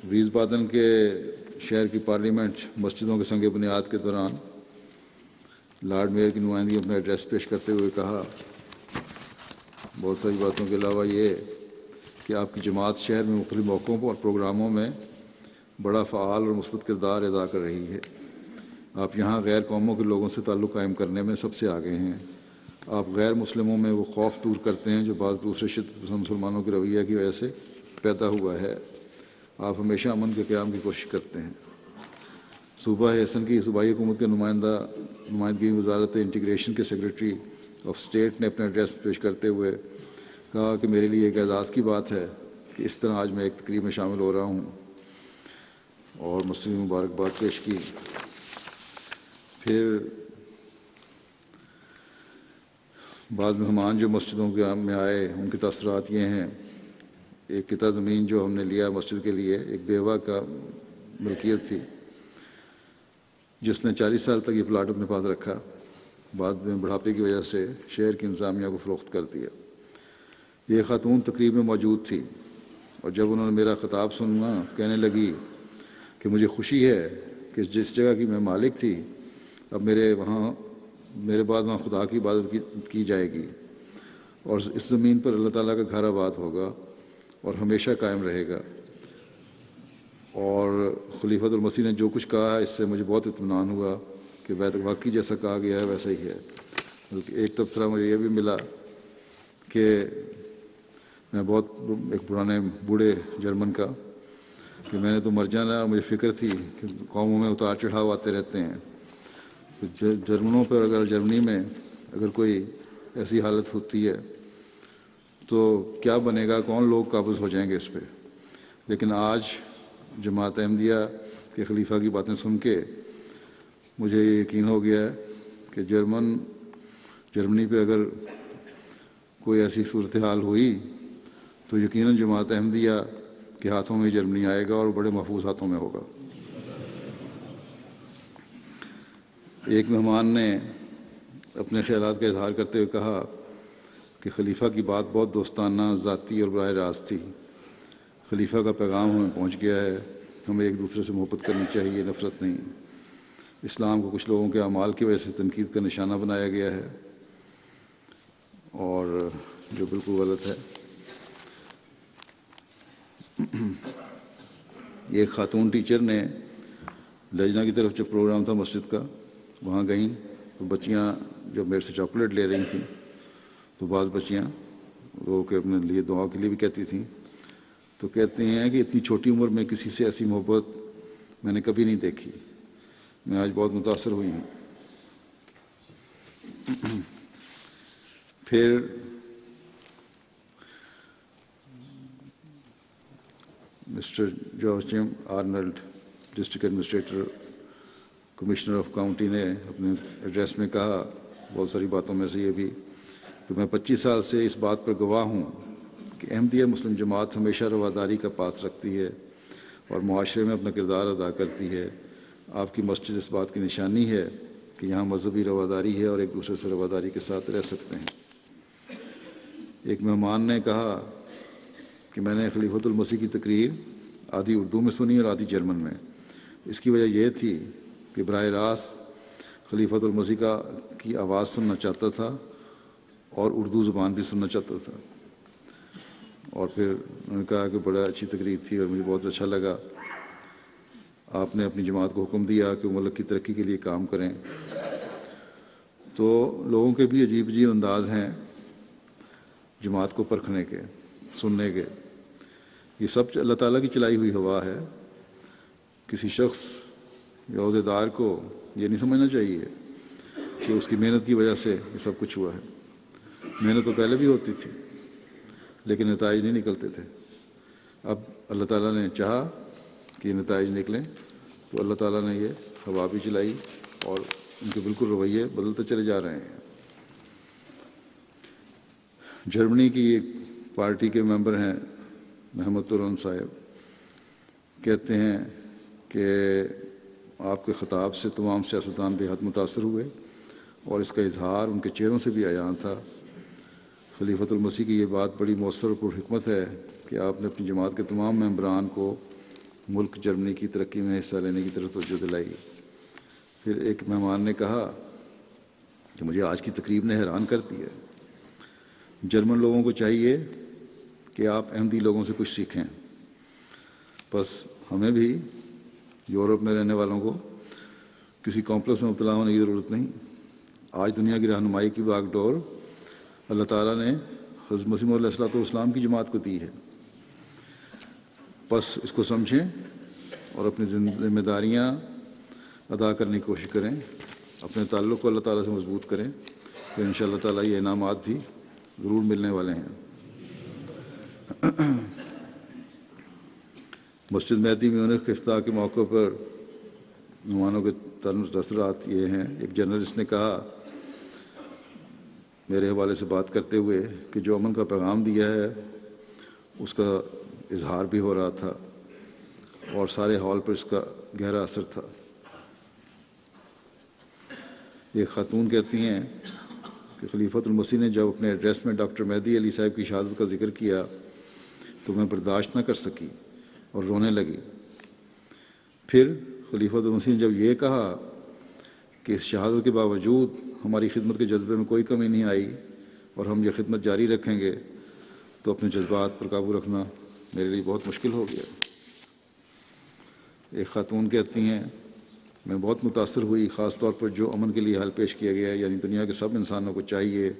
ویز بادن کے شہر کی پارلیمنٹ مسجدوں کے سنگ بنیاد کے دوران لارڈ میئر کی نمائندگی اپنا ایڈریس پیش کرتے ہوئے کہا، بہت ساری باتوں کے علاوہ یہ کہ آپ کی جماعت شہر میں مختلف موقعوں اور پروگراموں میں بڑا فعال اور مثبت کردار ادا کر رہی ہے۔ آپ یہاں غیر قوموں کے لوگوں سے تعلق قائم کرنے میں سب سے آگے ہیں۔ آپ غیر مسلموں میں وہ خوف دور کرتے ہیں جو بعض دوسرے شدت پسند مسلمانوں کے رویہ کی وجہ سے پیدا ہوا ہے۔ آپ ہمیشہ امن کے قیام کی کوشش کرتے ہیں۔ صوبہ حسن کی صوبائی حکومت کے نمائندگی وزارت انٹیگریشن کے سیکرٹری آف اسٹیٹ نے اپنا ایڈریس پیش کرتے ہوئے کہا کہ میرے لیے ایک اعزاز کی بات ہے کہ اس طرح آج میں ایک تقریب میں شامل ہو رہا ہوں، اور مسلم مبارکباد پیش کی۔ پھر بعض مہمان جو مسجدوں کے میں آئے ان کے تاثرات یہ ہیں۔ ایک قطعہ زمین جو ہم نے لیا مسجد کے لیے ایک بیوہ کا ملکیت تھی، جس نے 40 سال تک یہ پلاٹ اپنے پاس رکھا، بعد میں بڑھاپے کی وجہ سے شہر کی انتظامیہ کو فروخت کر دیا۔ یہ خاتون تقریب میں موجود تھی، اور جب انہوں نے میرا خطاب سنا تو کہنے لگی کہ مجھے خوشی ہے کہ جس جگہ کی میں مالک تھی اب میرے بعد وہاں خدا کی عبادت کی جائے گی، اور اس زمین پر اللہ تعالیٰ کا گھر آباد ہوگا اور ہمیشہ قائم رہے گا۔ اور خلیفۃ المسیح نے جو کچھ کہا اس سے مجھے بہت اطمینان ہوا کہ واقعی جیسا کہا گیا ہے ویسا ہی ہے۔ بلکہ ایک تبصرہ مجھے یہ بھی ملا کہ میں بہت ایک پرانے بوڑھے جرمن کا کہ میں نے تو مر جانا، اور مجھے فکر تھی کہ قوموں میں اتار چڑھاؤ آتے رہتے ہیں، جرمنوں پر جرمنی میں اگر کوئی ایسی حالت ہوتی ہے تو کیا بنے گا، کون لوگ قابض ہو جائیں گے اس پہ۔ لیکن آج جماعت احمدیہ کے خلیفہ کی باتیں سن کے مجھے یہ یقین ہو گیا ہے کہ جرمنی پہ اگر کوئی ایسی صورتحال ہوئی تو یقیناً جماعت احمدیہ کے ہاتھوں میں جرمنی آئے گا اور بڑے محفوظ ہاتھوں میں ہوگا۔ ایک مہمان نے اپنے خیالات کا اظہار کرتے ہوئے کہا کہ خلیفہ کی بات بہت دوستانہ، ذاتی اور براہ راست تھی۔ خلیفہ کا پیغام ہمیں پہنچ گیا ہے، ہمیں ایک دوسرے سے محبت کرنی چاہیے، نفرت نہیں۔ اسلام کو کچھ لوگوں کے اعمال کی وجہ سے تنقید کا نشانہ بنایا گیا ہے، اور جو بالکل غلط ہے۔ ایک خاتون ٹیچر نے لجنہ کی طرف جب پروگرام تھا مسجد کا وہاں گئیں تو بچیاں جب میرے سے چاکلیٹ لے رہی تھیں تو بعض بچیاں وہ کہ اپنے لیے دعا کے لیے بھی کہتی تھیں، تو کہتے ہیں کہ اتنی چھوٹی عمر میں کسی سے ایسی محبت میں نے کبھی نہیں دیکھی، میں آج بہت متاثر ہوئی ہوں۔ پھر مسٹر جورجیم Arnold district administrator commissioner of county نے اپنے ایڈریس میں کہا، بہت ساری باتوں میں سے یہ بھی کہ میں 25 سال سے اس بات پر گواہ ہوں کہ احمدیہ مسلم جماعت ہمیشہ رواداری کا پاس رکھتی ہے اور معاشرے میں اپنا کردار ادا کرتی ہے۔ آپ کی مسجد اس بات کی نشانی ہے کہ یہاں مذہبی رواداری ہے اور ایک دوسرے سے رواداری کے ساتھ رہ سکتے ہیں۔ ایک مہمان نے کہا کہ میں نے خلیفۃ المسیح کی تقریر آدھی اردو میں سنی اور آدھی جرمن میں۔ اس کی وجہ یہ تھی کہ براہ راست خلیفۃ المسیح کی آواز سننا چاہتا تھا اور اردو زبان بھی سننا چاہتا تھا۔ اور پھر انہوں نے کہا کہ بڑا اچھی تقریر تھی اور مجھے بہت اچھا لگا، آپ نے اپنی جماعت کو حکم دیا کہ ملک کی ترقی کے لیے کام کریں۔ تو لوگوں کے بھی عجیب عجیب انداز ہیں جماعت کو پرکھنے کے، سننے کے۔ یہ سب اللہ تعالیٰ کی چلائی ہوئی ہوا ہے۔ کسی شخص یا عہدیدار کو یہ نہیں سمجھنا چاہیے کہ اس کی محنت کی وجہ سے یہ سب کچھ ہوا ہے۔ محنت تو پہلے بھی ہوتی تھی لیکن نتائج نہیں نکلتے تھے۔ اب اللہ تعالیٰ نے چاہا کہ نتائج نکلیں تو اللہ تعالیٰ نے یہ ہوا بھی چلائی اور ان کے بالکل رویے بدلتے چلے جا رہے ہیں۔ جرمنی کی ایک پارٹی کے ممبر ہیں محمد ترون صاحب، کہتے ہیں کہ آپ کے خطاب سے تمام سیاستدان بے حد متاثر ہوئے اور اس کا اظہار ان کے چہروں سے بھی عیان تھا۔ خلیفۃ المسیح کی یہ بات بڑی مؤثر اور پرحکمت ہے کہ آپ نے اپنی جماعت کے تمام ممبران کو ملک جرمنی کی ترقی میں حصہ لینے کی طرف توجہ دلائی۔ پھر ایک مہمان نے کہا کہ مجھے آج کی تقریب نے حیران کر دیا۔ جرمن لوگوں کو چاہیے کہ آپ احمدی لوگوں سے کچھ سیکھیں، بس ہمیں بھی یورپ میں رہنے والوں کو کسی کمپلیکس میں مبتلا ہونے کی ضرورت نہیں۔ آج دنیا کی رہنمائی کی باغ ڈور اللہ تعالیٰ نے حضرت مسیح موعود علیہ السلام کی جماعت کو دی ہے۔ بس اس کو سمجھیں اور اپنی ذمہ داریاں ادا کرنے کی کوشش کریں، اپنے تعلق کو اللہ تعالیٰ سے مضبوط کریں، تو انشاءاللہ تعالیٰ یہ انعامات بھی ضرور ملنے والے ہیں۔ مسجد مہدی میونخ کے افتتاح کے موقع پر مہمانوں کے تاثرات یہ ہیں۔ ایک جرنلسٹ نے کہا میرے حوالے سے بات کرتے ہوئے کہ جو امن کا پیغام دیا ہے اس کا اظہار بھی ہو رہا تھا اور سارے ہال پر اس کا گہرا اثر تھا۔ ایک خاتون کہتی ہیں کہ خلیفۃ المسیح نے جب اپنے ایڈریس میں ڈاکٹر مہدی علی صاحب کی شہادت کا ذکر کیا تو میں برداشت نہ کر سکی اور رونے لگی۔ پھر خلیفۃ المسیح نے جب یہ کہا کہ اس شہادت کے باوجود ہماری خدمت کے جذبے میں کوئی کمی نہیں آئی اور ہم یہ خدمت جاری رکھیں گے، تو اپنے جذبات پر قابو رکھنا میرے لیے بہت مشکل ہو گیا۔ ایک خاتون کہتی ہیں میں بہت متاثر ہوئی، خاص طور پر جو امن کے لیے حل پیش کیا گیا ہے، یعنی دنیا کے سب انسانوں کو چاہیے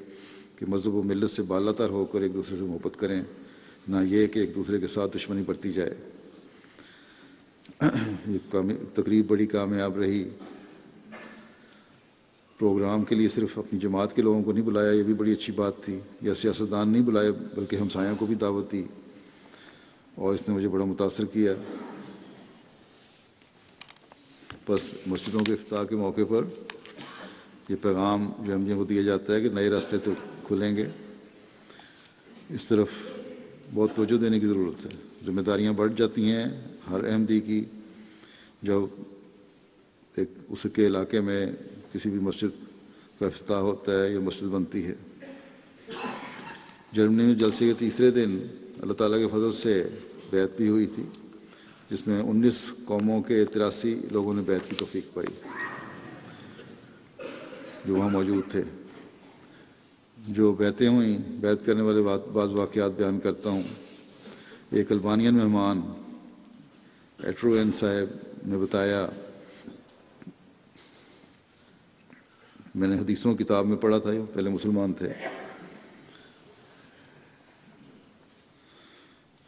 کہ مذہب و ملت سے بالا تر ہو کر ایک دوسرے سے محبت کریں، نہ یہ کہ ایک دوسرے کے ساتھ دشمنی بڑھتی جائے۔ یہ تقریب بڑی کامیاب رہی۔ پروگرام کے لیے صرف اپنی جماعت کے لوگوں کو نہیں بلایا، یہ بھی بڑی اچھی بات تھی، یا سیاستدان نہیں بلائے بلکہ ہمسایوں کو بھی دعوت دی، اور اس نے مجھے بڑا متاثر کیا۔ بس مسجدوں کے افتتاح کے موقع پر یہ پیغام جو احمدیوں کو دیا جاتا ہے کہ نئے راستے تو کھلیں گے، اس طرف بہت توجہ دینے کی ضرورت ہے۔ ذمہ داریاں بڑھ جاتی ہیں ہر احمدی کی جب ایک اس کے علاقے میں کسی بھی مسجد کا افتتاح ہوتا ہے یا مسجد بنتی ہے۔ جرمنی میں جلسے کے تیسرے دن اللہ تعالیٰ کے فضل سے بیعت بھی ہوئی تھی، جس میں 19 قوموں کے 83 لوگوں نے بیعت کی توفیق پائی جو وہاں موجود تھے۔ جو بیعتیں ہوئیں، بیعت کرنے والے بعض واقعات بیان کرتا ہوں۔ ایک البانین مہمان ایٹروین صاحب نے بتایا، میں نے حدیثوں کتاب میں پڑھا تھا، یہ پہلے مسلمان تھے،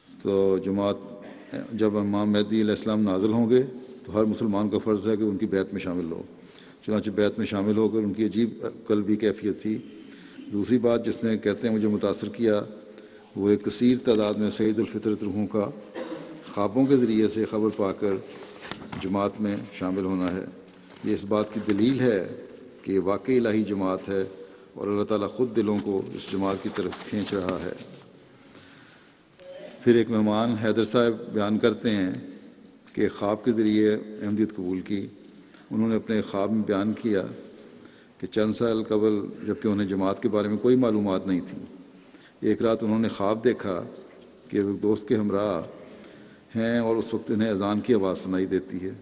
تو جماعت جب امام مہدی علیہ السلام نازل ہوں گے تو ہر مسلمان کا فرض ہے کہ ان کی بیعت میں شامل ہو۔ چنانچہ بیعت میں شامل ہو کر ان کی عجیب قلبی کیفیت تھی۔ دوسری بات جس نے کہتے ہیں مجھے متاثر کیا، وہ ایک کثیر تعداد میں سعید الفطرت روحوں کا خوابوں کے ذریعے سے خبر پا کر جماعت میں شامل ہونا ہے۔ یہ اس بات کی دلیل ہے کہ یہ واقعی الہی جماعت ہے اور اللہ تعالیٰ خود دلوں کو اس جماعت کی طرف کھینچ رہا ہے۔ پھر ایک مہمان حیدر صاحب بیان کرتے ہیں کہ خواب کے ذریعے احمدیت قبول کی۔ انہوں نے اپنے خواب میں بیان کیا کہ چند سال قبل جب کہ انہیں جماعت کے بارے میں کوئی معلومات نہیں تھی، ایک رات انہوں نے خواب دیکھا کہ وہ دوست کے ہمراہ ہیں اور اس وقت انہیں اذان کی آواز سنائی دیتی ہے۔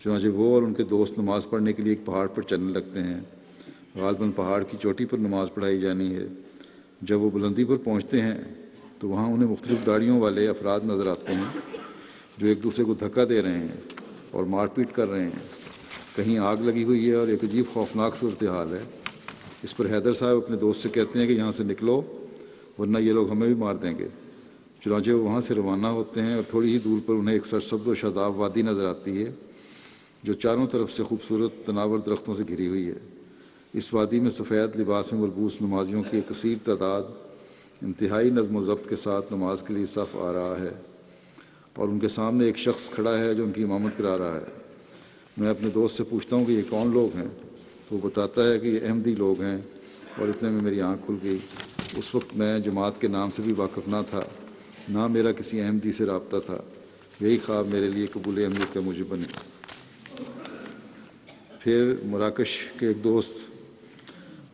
چنانچہ وہ اور ان کے دوست نماز پڑھنے کے لیے ایک پہاڑ پر چلنے لگتے ہیں۔ غالباً پہاڑ کی چوٹی پر نماز پڑھائی جانی ہے۔ جب وہ بلندی پر پہنچتے ہیں تو وہاں انہیں مختلف گاڑیوں والے افراد نظر آتے ہیں جو ایک دوسرے کو دھکا دے رہے ہیں اور مار پیٹ کر رہے ہیں. کہیں آگ لگی ہوئی ہے اور ایک عجیب خوفناک صورتحال ہے. اس پر حیدر صاحب اپنے دوست سے کہتے ہیں کہ یہاں سے نکلو ورنہ یہ لوگ ہمیں بھی مار دیں گے. چنانچہ وہ وہاں سے روانہ ہوتے ہیں اور تھوڑی ہی دور پر انہیں ایک سرسبز و شاداب وادی نظر آتی ہے جو چاروں طرف سے خوبصورت تناور درختوں سے گھری ہوئی ہے. اس وادی میں سفید لباس میں ملبوس نمازیوں کی ایک کثیر تعداد انتہائی نظم و ضبط کے ساتھ نماز کے لیے صف آ رہا ہے اور ان کے سامنے ایک شخص کھڑا ہے جو ان کی امامت کرا رہا ہے. میں اپنے دوست سے پوچھتا ہوں کہ یہ کون لوگ ہیں تو وہ بتاتا ہے کہ یہ احمدی لوگ ہیں اور اتنے میں میری آنکھ کھل گئی. اس وقت میں جماعت کے نام سے بھی واقف نہ تھا، نہ میرا کسی احمدی سے رابطہ تھا. یہی خواب میرے لیے قبول احمدیت کا موجب بنے. پھر مراکش کے ایک دوست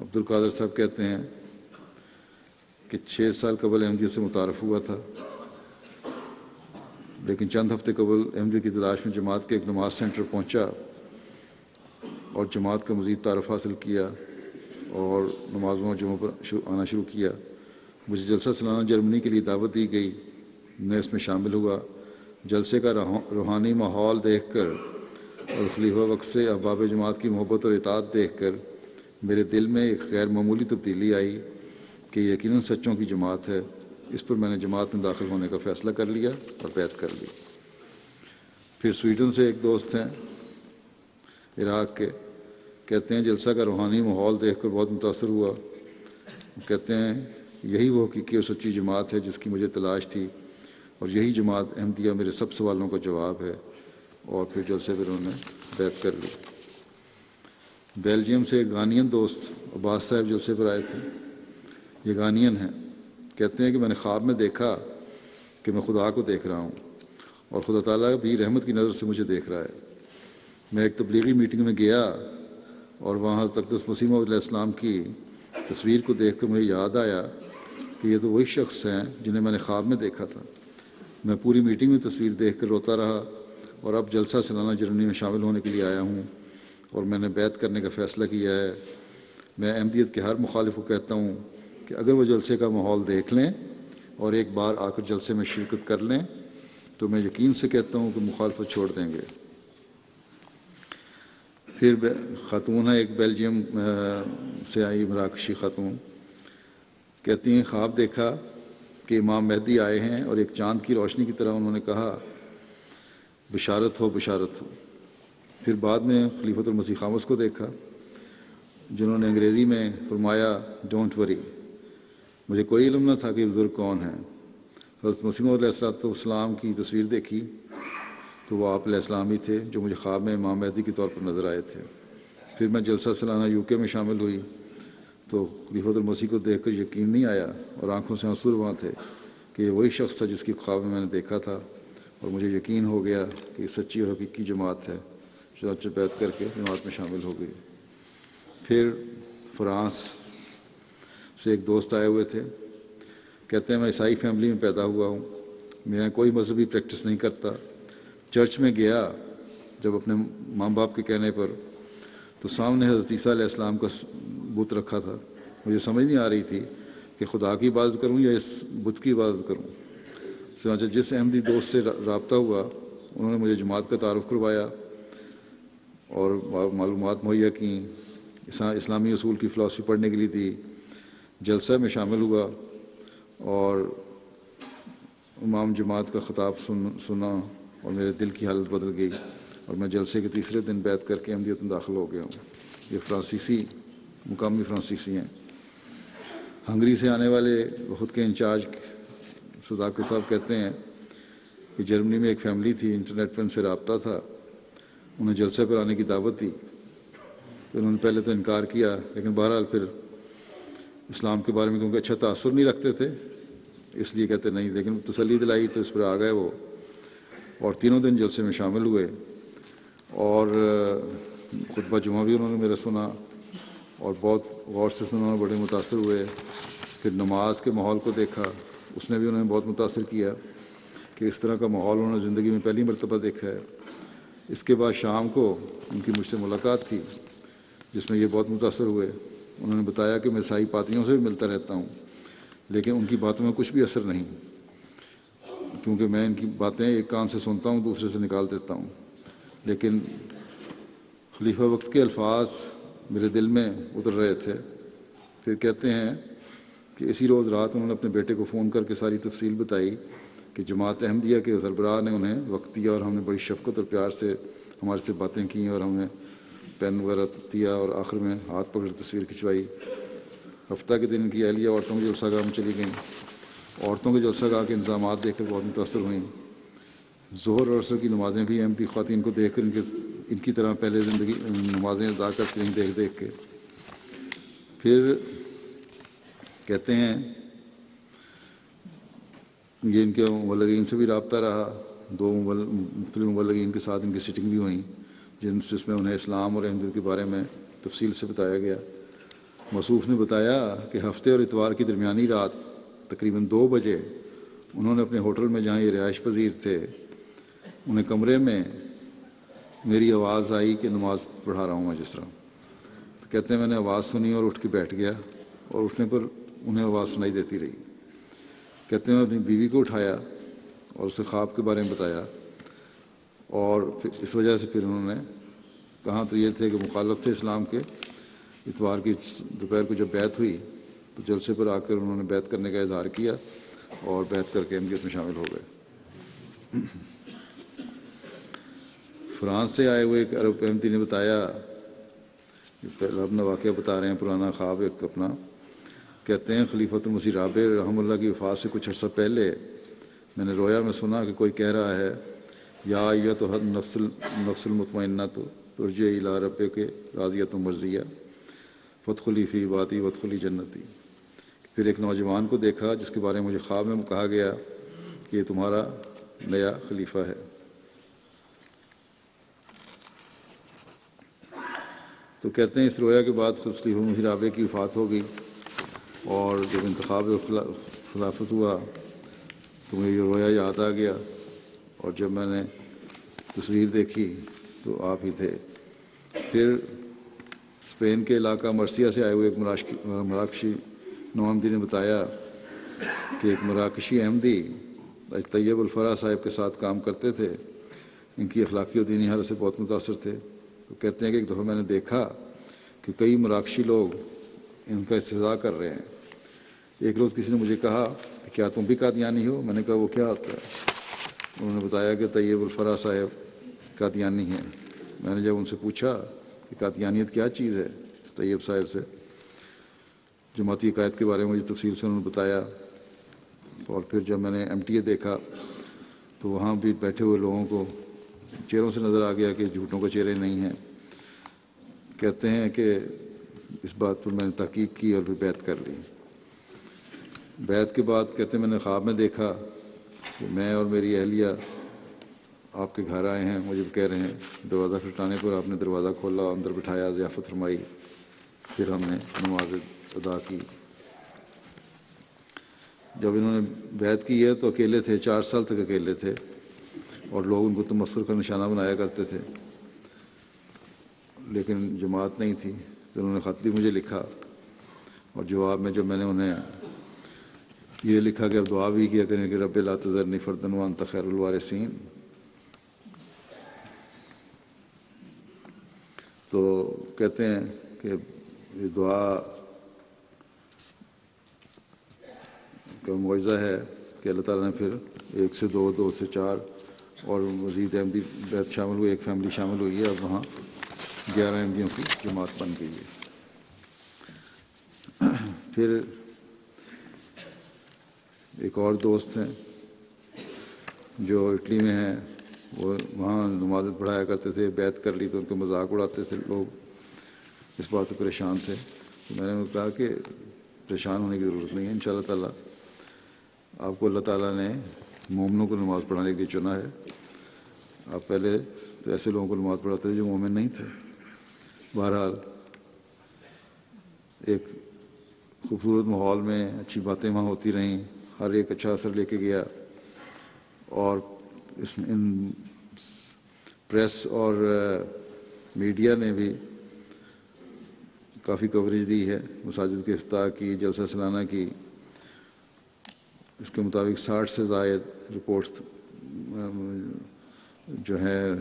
عبدالقادر صاحب کہتے ہیں کہ 6 سال قبل احمدیت سے متعارف ہوا تھا، لیکن چند ہفتے قبل احمدیت کی تلاش میں جماعت کے ایک نماز سینٹر پہنچا اور جماعت کا مزید تعارف حاصل کیا اور نمازوں اور جمعوں پر آنا شروع کیا. مجھے جلسہ سالانہ جرمنی کے لیے دعوت دی گئی. میں اس میں شامل ہوا. جلسے کا روحانی ماحول دیکھ کر اور خلیفہ وقت سے احباب جماعت کی محبت اور اطاعت دیکھ کر میرے دل میں ایک غیر معمولی تبدیلی آئی کہ یقیناً سچوں کی جماعت ہے. اس پر میں نے جماعت میں داخل ہونے کا فیصلہ کر لیا اور بیعت کر لی. پھر سویڈن سے ایک دوست ہیں عراق کے، کہتے ہیں جلسہ کا روحانی ماحول دیکھ کر بہت متاثر ہوا. کہتے ہیں یہی وہ حقیقی اور سچی جماعت ہے جس کی مجھے تلاش تھی اور یہی جماعت احمدیہ میرے سب سوالوں کا جواب ہے. اور پھر جلسے پھر انہوں نے بیعت کر لی. بیلجیم سے ایک غانین دوست عباس صاحب جلسے پر آئے تھے. یہ غانین ہیں. کہتے ہیں کہ میں نے خواب میں دیکھا کہ میں خدا کو دیکھ رہا ہوں اور خدا تعالیٰ بھی رحمت کی نظر سے مجھے دیکھ رہا ہے. میں ایک تبلیغی میٹنگ میں گیا اور وہاں حضرت اقدس مسیح موعود علیہ السلام کی تصویر کو دیکھ کر مجھے یاد آیا کہ یہ تو وہی شخص ہیں جنہیں میں نے خواب میں دیکھا تھا. میں پوری میٹنگ میں تصویر دیکھ کر روتا رہا اور اب جلسہ سالانہ جرمنی میں شامل ہونے کے لیے آیا ہوں اور میں نے بیعت کرنے کا فیصلہ کیا ہے. میں احمدیت کے ہر مخالف کو کہتا ہوں کہ اگر وہ جلسے کا ماحول دیکھ لیں اور ایک بار آ کر جلسے میں شرکت کر لیں تو میں یقین سے کہتا ہوں کہ مخالفت چھوڑ دیں گے. پھر خاتون ہے ایک بیلجیم سے آئی مراکشی خاتون، کہتی ہیں خواب دیکھا کہ امام مہدی آئے ہیں اور ایک چاند کی روشنی کی طرح انہوں نے کہا بشارت ہو بشارت ہو. پھر بعد میں خلیفۃ المسیح خامس کو دیکھا جنہوں نے انگریزی میں فرمایا ڈونٹ وری. مجھے کوئی علم نہ تھا کہ بزرگ کون ہیں. حضرت مسیح موعود علیہ السلام کی تصویر دیکھی تو وہ آپ علیہ السلام ہی تھے جو مجھے خواب میں امام مہدی کے طور پر نظر آئے تھے. پھر میں جلسہ سالانہ UK میں شامل ہوئی تو خلیفۃ المسیح کو دیکھ کر یقین نہیں آیا اور آنکھوں سے آنسو رواں تھے کہ یہ وہی شخص تھا جس کی خواب میں نے دیکھا تھا اور مجھے یقین ہو گیا کہ یہ سچی اور حقیقی جماعت ہے. چنانچہ بیعت کر کے جماعت میں شامل ہو گئی. پھر فرانس سے ایک دوست آئے ہوئے تھے. کہتے ہیں میں عیسائی فیملی میں پیدا ہوا ہوں. میں کوئی مذہبی پریکٹس نہیں کرتا. چرچ میں گیا جب اپنے ماں باپ کے کہنے پر تو سامنے حضرت عیسیٰ علیہ السلام کا بت رکھا تھا. مجھے سمجھ نہیں آ رہی تھی کہ خدا کی عبادت کروں یا اس بت کی عبادت کروں. چنانچہ جس احمدی دوست سے رابطہ ہوا انہوں نے مجھے جماعت کا تعارف کروایا اور معلومات مہیا کیں، اسلامی اصول کی فلاسفی پڑھنے کے لیے دی. جلسہ میں شامل ہوا اور امام جماعت کا خطاب سنا اور میرے دل کی حالت بدل گئی اور میں جلسے کے تیسرے دن بیعت کر کے احمدیت میں داخل ہو گیا ہوں. یہ فرانسیسی مقامی فرانسیسی ہیں. ہنگری سے آنے والے وفد کے انچارج صداقت صاحب کہتے ہیں کہ جرمنی میں ایک فیملی تھی، انٹرنیٹ پر ان سے رابطہ تھا. انہیں جلسے پر آنے کی دعوت دی تو انہوں نے پہلے تو انکار کیا، لیکن بہرحال پھر اسلام کے بارے میں کیونکہ اچھا تاثر نہیں رکھتے تھے اس لیے کہتے نہیں، لیکن تسلی دلائی تو اس پر آ گئے وہ اور تینوں دن جلسے میں شامل ہوئے اور خطبہ جمعہ بھی انہوں نے میرا سنا اور بہت غور سے سنا، بڑے متاثر ہوئے. پھر نماز کے ماحول کو دیکھا، اس نے بھی انہیں بہت متاثر کیا کہ اس طرح کا ماحول انہوں نے زندگی میں پہلی مرتبہ دیکھا ہے. اس کے بعد شام کو ان کی مجھ سے ملاقات تھی جس میں یہ بہت متاثر ہوئے. انہوں نے بتایا کہ میں عیسائی پادریوں سے بھی ملتا رہتا ہوں لیکن ان کی باتوں میں کچھ بھی اثر نہیں، کیونکہ میں ان کی باتیں ایک کان سے سنتا ہوں دوسرے سے نکال دیتا ہوں، لیکن خلیفہ وقت کے الفاظ میرے دل میں اتر رہے تھے۔ پھر کہتے ہیں کہ اسی روز رات انہوں نے اپنے بیٹے کو فون کر کے ساری تفصیل بتائی کہ جماعت احمدیہ کے سربراہ نے انہیں وقت دیا اور ہم نے بڑی شفقت اور پیار سے ہمارے سے باتیں کیں اور ہمیں پین وغیرہ دیا اور آخر میں ہاتھ پکڑ تصویر کھنچوائی۔ ہفتہ کے دن ان کی اہلیہ عورتوں کے جلسہ گاہ میں چلی گئیں۔ عورتوں کے جلسہ گاہ کے انتظامات دیکھ کر بہت متاثر ہوئیں۔ ظہر اور عصر کی نمازیں بھی احمدی خواتین کو دیکھ کر ان کی طرح پہلے زندگی نمازیں ادا کرتی رہیں دیکھ دیکھ کے۔ پھر کہتے ہیں یہ ان کے مبلغین سے بھی رابطہ رہا، 2 مختلف مبلغین کے ساتھ ان کی سیٹنگ بھی ہوئیں جس میں انہیں اسلام اور احمدیت کے بارے میں تفصیل سے بتایا گیا۔ موصوف نے بتایا کہ ہفتے اور اتوار کی درمیانی رات تقریباً 2 بجے انہوں نے اپنے ہوٹل میں جہاں یہ رہائش پذیر تھے، انہیں کمرے میں میری آواز آئی کہ نماز پڑھا رہا ہوں میں جس طرح۔ تو کہتے ہیں میں نے آواز سنی اور اٹھ کے بیٹھ گیا اور اٹھنے پر انہیں آواز سنائی دیتی رہی۔ کہتے ہیں میں اپنی بیوی کو اٹھایا اور اسے خواب کے بارے میں بتایا، اور اس وجہ سے پھر انہوں نے کہاں تو یہ تھے کہ مخالف تھے اسلام کے۔ اتوار کی دوپہر کو جب بیعت ہوئی تو جلسے پر آ کر انہوں نے بیعت کرنے کا اظہار کیا اور بیعت کر کے احمدیت میں شامل ہو گئے۔ فرانس سے آئے ہوئے ایک عرب احمدی نے بتایا، پہلا اپنا واقعہ بتا رہے ہیں، پرانا خواب ایک اپنا۔ کہتے ہیں خلیفۃ المسیح رابع رحمہ اللہ کی وفات سے کچھ عرصہ پہلے میں نے رویا میں سنا کہ کوئی کہہ رہا ہے یا ایتھا النفس المطمئنہ ترجعی الی ربک راضیۃ مرضیہ فادخلی فی عبادی وادخلی جنتی۔ پھر ایک نوجوان کو دیکھا جس کے بارے میں مجھے خواب میں کہا گیا کہ یہ تمہارا نیا خلیفہ ہے۔ تو کہتے ہیں اس رویا کے بعد خلیفہ المسیح رابع کی وفات ہو گئی، اور جب انتخاب خلافت ہوا تو مجھے یہ رویا یاد آ گیا، اور جب میں نے تصویر دیکھی تو آپ ہی تھے۔ پھر اسپین کے علاقہ مرسیہ سے آئے ہوئے ایک مراکشی نو احمدی نے بتایا کہ ایک مراکشی احمدی طیب الفرح صاحب کے ساتھ کام کرتے تھے، ان کی اخلاقی و دینی حالت سے بہت متاثر تھے۔ تو کہتے ہیں کہ ایک دفعہ میں نے دیکھا کہ کئی مراکشی لوگ ان کا استحضاء کر رہے ہیں۔ ایک روز کسی نے مجھے کہا کہ کیا تم بھی قادیانی ہو؟ میں نے کہا وہ کیا ہوتا ہے؟ انہوں نے بتایا کہ طیب الفرح صاحب قادیانی ہیں۔ میں نے جب ان سے پوچھا کہ قادیانیت کیا چیز ہے طیب صاحب سے، جماعتی عقائد کے بارے میں مجھے تفصیل سے انہوں نے بتایا، اور پھر جب میں نے MTA دیکھا تو وہاں بھی بیٹھے ہوئے لوگوں کو چہروں سے نظر آ گیا کہ جھوٹوں کے چہرے نہیں ہیں۔ کہتے ہیں کہ اس بات پر میں نے تحقیق کی اور پھر بیعت کر لی۔ بیعت کے بعد کہتے ہیں میں نے خواب میں دیکھا کہ میں اور میری اہلیہ آپ کے گھر آئے ہیں، مجھے کہہ رہے ہیں، دروازہ کھٹکانے پر آپ نے دروازہ کھولا، اندر بٹھایا، ضیافت فرمائی، پھر ہم نے نماز ادا کی۔ جب انہوں نے بیعت کی ہے تو اکیلے تھے، 4 سال تک اکیلے تھے، اور لوگ ان کو تمسخر کا نشانہ بنایا کرتے تھے، لیکن جماعت نہیں تھی۔ تو انہوں نے خط بھی مجھے لکھا، اور جواب میں جب میں نے انہیں یہ لکھا کہ اب دعا بھی کیا کریں کہ رب لا تذرنی فردا وانت خیر الوارثین، تو کہتے ہیں کہ یہ دعا کا معجزہ ہے کہ اللہ تعالیٰ نے پھر 1 سے 2، 2 سے 4 اور مزید احمدی بیت شامل ہوئے، ایک فیملی شامل ہوئی ہے، اب وہاں 11 احمدیوں کی جماعت بن گئی ہے۔ پھر ایک اور دوست ہیں جو اٹلی میں ہیں، وہ وہاں نماز پڑھایا کرتے تھے، بیعت کر لی تو ان کو مذاق اڑاتے تھے لوگ، اس بات سے پریشان تھے۔ تو میں نے کہا کہ پریشان ہونے کی ضرورت نہیں ہے، انشاءاللہ تعالیٰ آپ کو اللہ تعالیٰ نے مومنوں کو نماز پڑھانے کے لیے چنا ہے۔ آپ پہلے تو ایسے لوگوں کو نماز پڑھاتے تھے جو مومن نہیں تھے۔ بہرحال ایک خوبصورت ماحول میں اچھی باتیں وہاں ہوتی رہیں، ہر ایک اچھا اثر لے کے گیا، اور ان پریس اور میڈیا نے بھی کافی کوریج دی ہے، مساجد کی افتتاح کی، جلسہ سالانہ کی، اس کے مطابق 60 سے زائد رپورٹس جو ہیں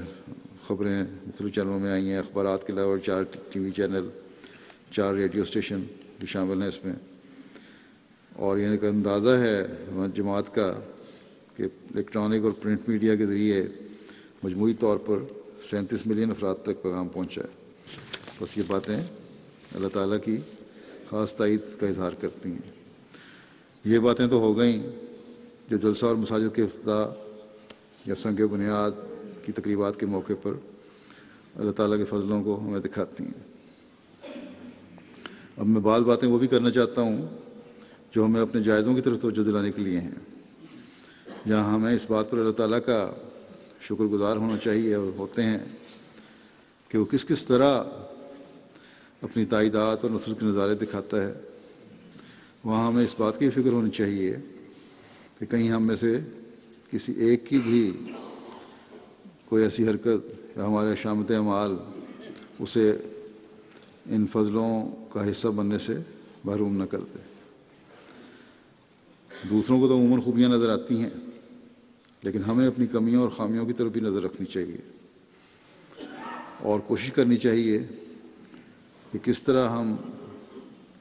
خبریں مختلف چینلوں میں آئی ہیں. اخبارات کے علاوہ 4 T V channel, 4 radio station بھی شامل ہیں اس میں. اور یہ ایک اندازہ ہے جماعت کا کہ الیکٹرانک اور پرنٹ میڈیا کے ذریعے مجموعی طور پر 37 ملین افراد تک پیغام پہنچا ہے. بس یہ باتیں اللہ تعالیٰ کی خاص تائید کا اظہار کرتی ہیں. یہ باتیں تو ہو گئیں جو جلسہ اور مساجد کے افتتاح یا سنگ بنیاد کی تقریبات کے موقع پر اللہ تعالیٰ کے فضلوں کو ہمیں دکھاتی ہیں. اب میں بعض باتیں وہ بھی کرنا چاہتا ہوں جو ہمیں اپنے جائزوں کی طرف توجہ دلانے کے لیے ہیں، جہاں ہمیں اس بات پر اللہ تعالیٰ کا شکر گزار ہونا چاہیے اور ہوتے ہیں کہ وہ کس کس طرح اپنی تائیدات اور نصرت کے نظارے دکھاتا ہے. وہاں ہمیں اس بات کی فکر ہونی چاہیے کہ کہیں ہم میں سے کسی ایک کی بھی کوئی ایسی حرکت یا ہمارے شامت اعمال اسے ان فضلوں کا حصہ بننے سے محروم نہ کر دے. دوسروں کو تو عموماً خوبیاں نظر آتی ہیں، لیکن ہمیں اپنی کمیوں اور خامیوں کی طرف بھی نظر رکھنی چاہیے اور کوشش کرنی چاہیے کہ کس طرح ہم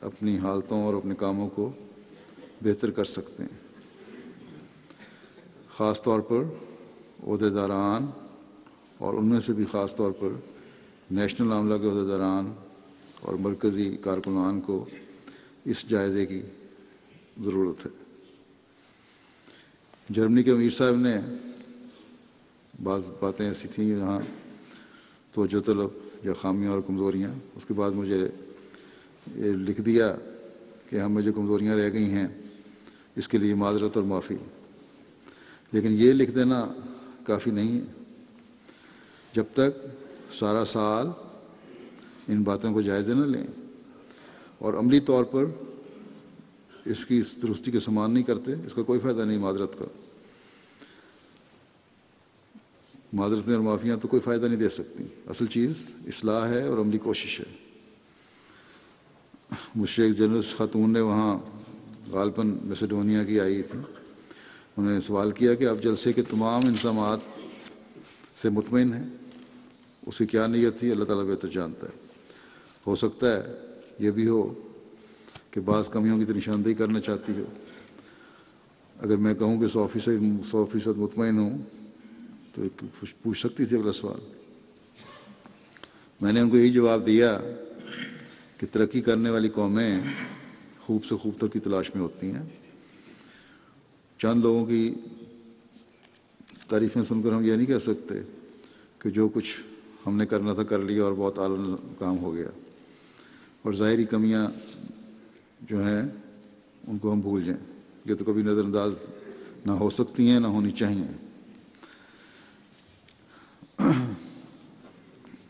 اپنی حالتوں اور اپنے کاموں کو بہتر کر سکتے ہیں. خاص طور پر عہدیداران اور ان میں سے بھی خاص طور پر نیشنل عملہ کے عہدیداران اور مرکزی کارکنان کو اس جائزے کی ضرورت ہے. جرمنی کے امیر صاحب نے بعض باتیں ایسی تھیں جہاں توجہ طلب یا خامیاں اور کمزوریاں، اس کے بعد مجھے یہ لکھ دیا کہ ہم میں جو کمزوریاں رہ گئی ہیں اس کے لیے معذرت اور معافی. لیکن یہ لکھ دینا کافی نہیں ہے. جب تک سارا سال ان باتوں کو جائزے نہ لیں اور عملی طور پر اس کی درستی کے سامان نہیں کرتے، اس کا کوئی فائدہ نہیں. معذرت کا معذرتیں اور معافیاں تو کوئی فائدہ نہیں دے سکتی. اصل چیز اصلاح ہے اور عملی کوشش ہے. مجھے ایک جرنلسٹ خاتون نے وہاں غالباً میسیڈونیا کی آئی تھی، انہوں نے سوال کیا کہ آپ جلسے کے تمام انضامات سے مطمئن ہیں؟ اس کی کیا نیت تھی اللہ تعالیٰ بہتر جانتا ہے. ہو سکتا ہے یہ بھی ہو کہ بعض کمیوں کی نشاندہی کرنا چاہتی ہو. اگر میں کہوں کہ 100% مطمئن ہوں تو پوچھ سکتی تھی اگلا سوال. میں نے ان کو یہی جواب دیا کہ ترقی کرنے والی قومیں خوب سے خوب تر کی تلاش میں ہوتی ہیں. چند لوگوں کی تعریفیں سن کر ہم یہ نہیں کہہ سکتے کہ جو کچھ ہم نے کرنا تھا کر لیا اور بہت اعلیٰ کام ہو گیا، اور ظاہری کمیاں جو ہیں ان کو ہم بھول جائیں. یہ تو کبھی نظر انداز نہ ہو سکتی ہیں نہ ہونی چاہیے.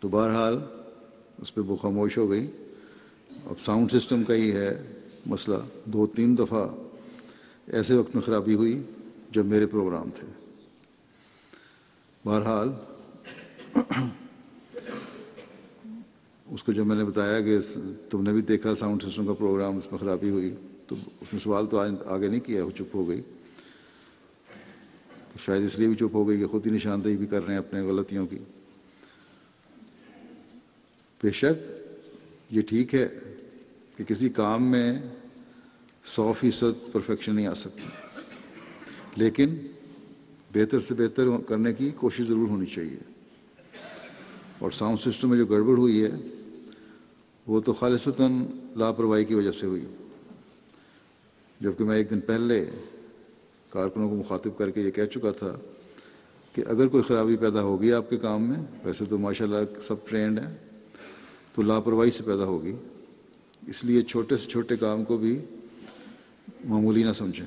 تو بہرحال اس پہ وہ خاموش ہو گئی. اب ساؤنڈ سسٹم کا ہی ہے مسئلہ. 2-3 دفعہ ایسے وقت میں خرابی ہوئی جب میرے پروگرام تھے. بہرحال اس کو جب میں نے بتایا کہ تم نے بھی دیکھا ساؤنڈ سسٹم کا پروگرام، اس میں خرابی ہوئی، تو اس نے سوال تو آگے نہیں کیا، وہ چپ ہو گئی. شاید اس لیے بھی چپ ہو گئی کہ خود ہی نشاندہی بھی کر رہے ہیں اپنے غلطیوں کی. بے شک یہ ٹھیک ہے کہ کسی کام میں 100% پرفیکشن نہیں آ سکتی، لیکن بہتر سے بہتر کرنے کی کوشش ضرور ہونی چاہیے. اور ساؤنڈ سسٹم میں جو گڑبڑ ہوئی ہے وہ تو خالصتاً لاپرواہی کی وجہ سے ہوئی. جبکہ میں ایک دن پہلے کارکنوں کو مخاطب کر کے یہ کہہ چکا تھا کہ اگر کوئی خرابی پیدا ہوگی آپ کے کام میں، ویسے تو ماشاءاللہ سب ٹرینڈ ہیں، تو لاپرواہی سے پیدا ہوگی. اس لیے چھوٹے سے چھوٹے کام کو بھی معمولی نہ سمجھیں.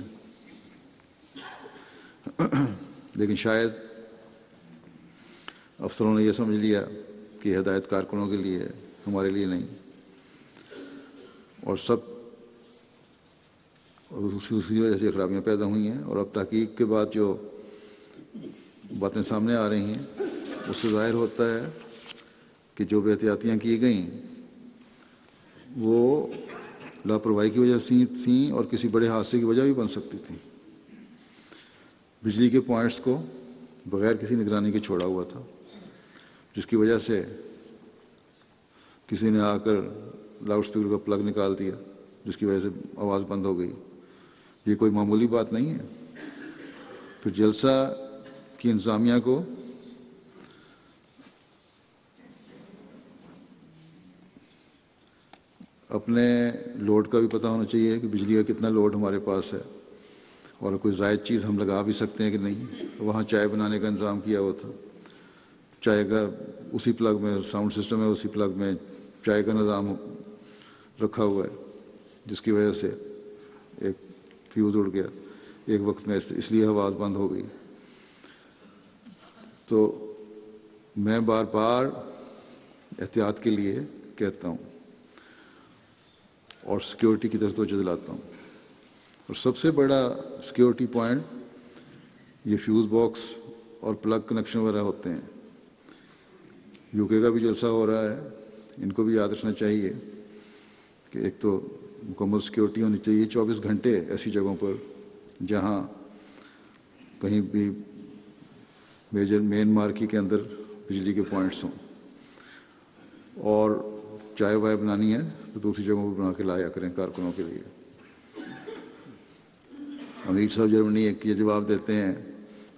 لیکن شاید افسروں نے یہ سمجھ لیا کہ ہدایت کارکنوں کے لیے ہے، ہمارے لیے نہیں. اور اسی وجہ سے خرابیاں پیدا ہوئی ہیں. اور اب تحقیق کے بعد جو باتیں سامنے آ رہی ہیں اس سے ظاہر ہوتا ہے کہ جو بے احتیاطیاں کی گئیں وہ لاپرواہی کی وجہ سے تھیں اور کسی بڑے حادثے کی وجہ بھی بن سکتی تھیں. بجلی کے پوائنٹس کو بغیر کسی نگرانی کے چھوڑا ہوا تھا، جس کی وجہ سے کسی نے آ کر لاؤڈ اسپیکر کا پلگ نکال دیا، جس کی وجہ سے آواز بند ہو گئی۔ یہ کوئی معمولی بات نہیں ہے۔ پھر جلسہ کی انتظامیہ کو اپنے لوڈ کا بھی پتہ ہونا چاہیے کہ بجلی کا کتنا لوڈ ہمارے پاس ہے، اور کوئی زائد چیز ہم لگا بھی سکتے ہیں کہ نہیں۔ وہاں چائے بنانے کا انتظام کیا ہوا تھا، چائے کا اسی پلگ میں ساؤنڈ سسٹم ہے، اسی پلگ میں چائے کا نظام رکھا ہوا ہے، جس کی وجہ سے ایک فیوز اڑ گیا ایک وقت میں، اس لیے آواز بند ہو گئی۔ تو میں بار بار احتیاط کے لیے کہتا ہوں اور سیکیورٹی کی طرف توجہ دلاتا ہوں۔ اور سب سے بڑا سیکیورٹی پوائنٹ یہ فیوز باکس اور پلگ کنیکشن وغیرہ ہوتے ہیں۔ یو کے کا بھی جلسہ ہو رہا ہے، ان کو بھی یاد رکھنا چاہیے کہ ایک تو مکمل سیکیورٹی ہونی چاہیے 24 گھنٹے ایسی جگہوں پر جہاں کہیں بھی میجر مین مارکی کے اندر بجلی کے پوائنٹس ہوں، اور چائے وائے بنانی ہے تو دوسری جگہوں پر بنا کے لایا کریں کارکنوں کے لیے۔ امیر صاحب جرمنی ایک یہ جواب دیتے ہیں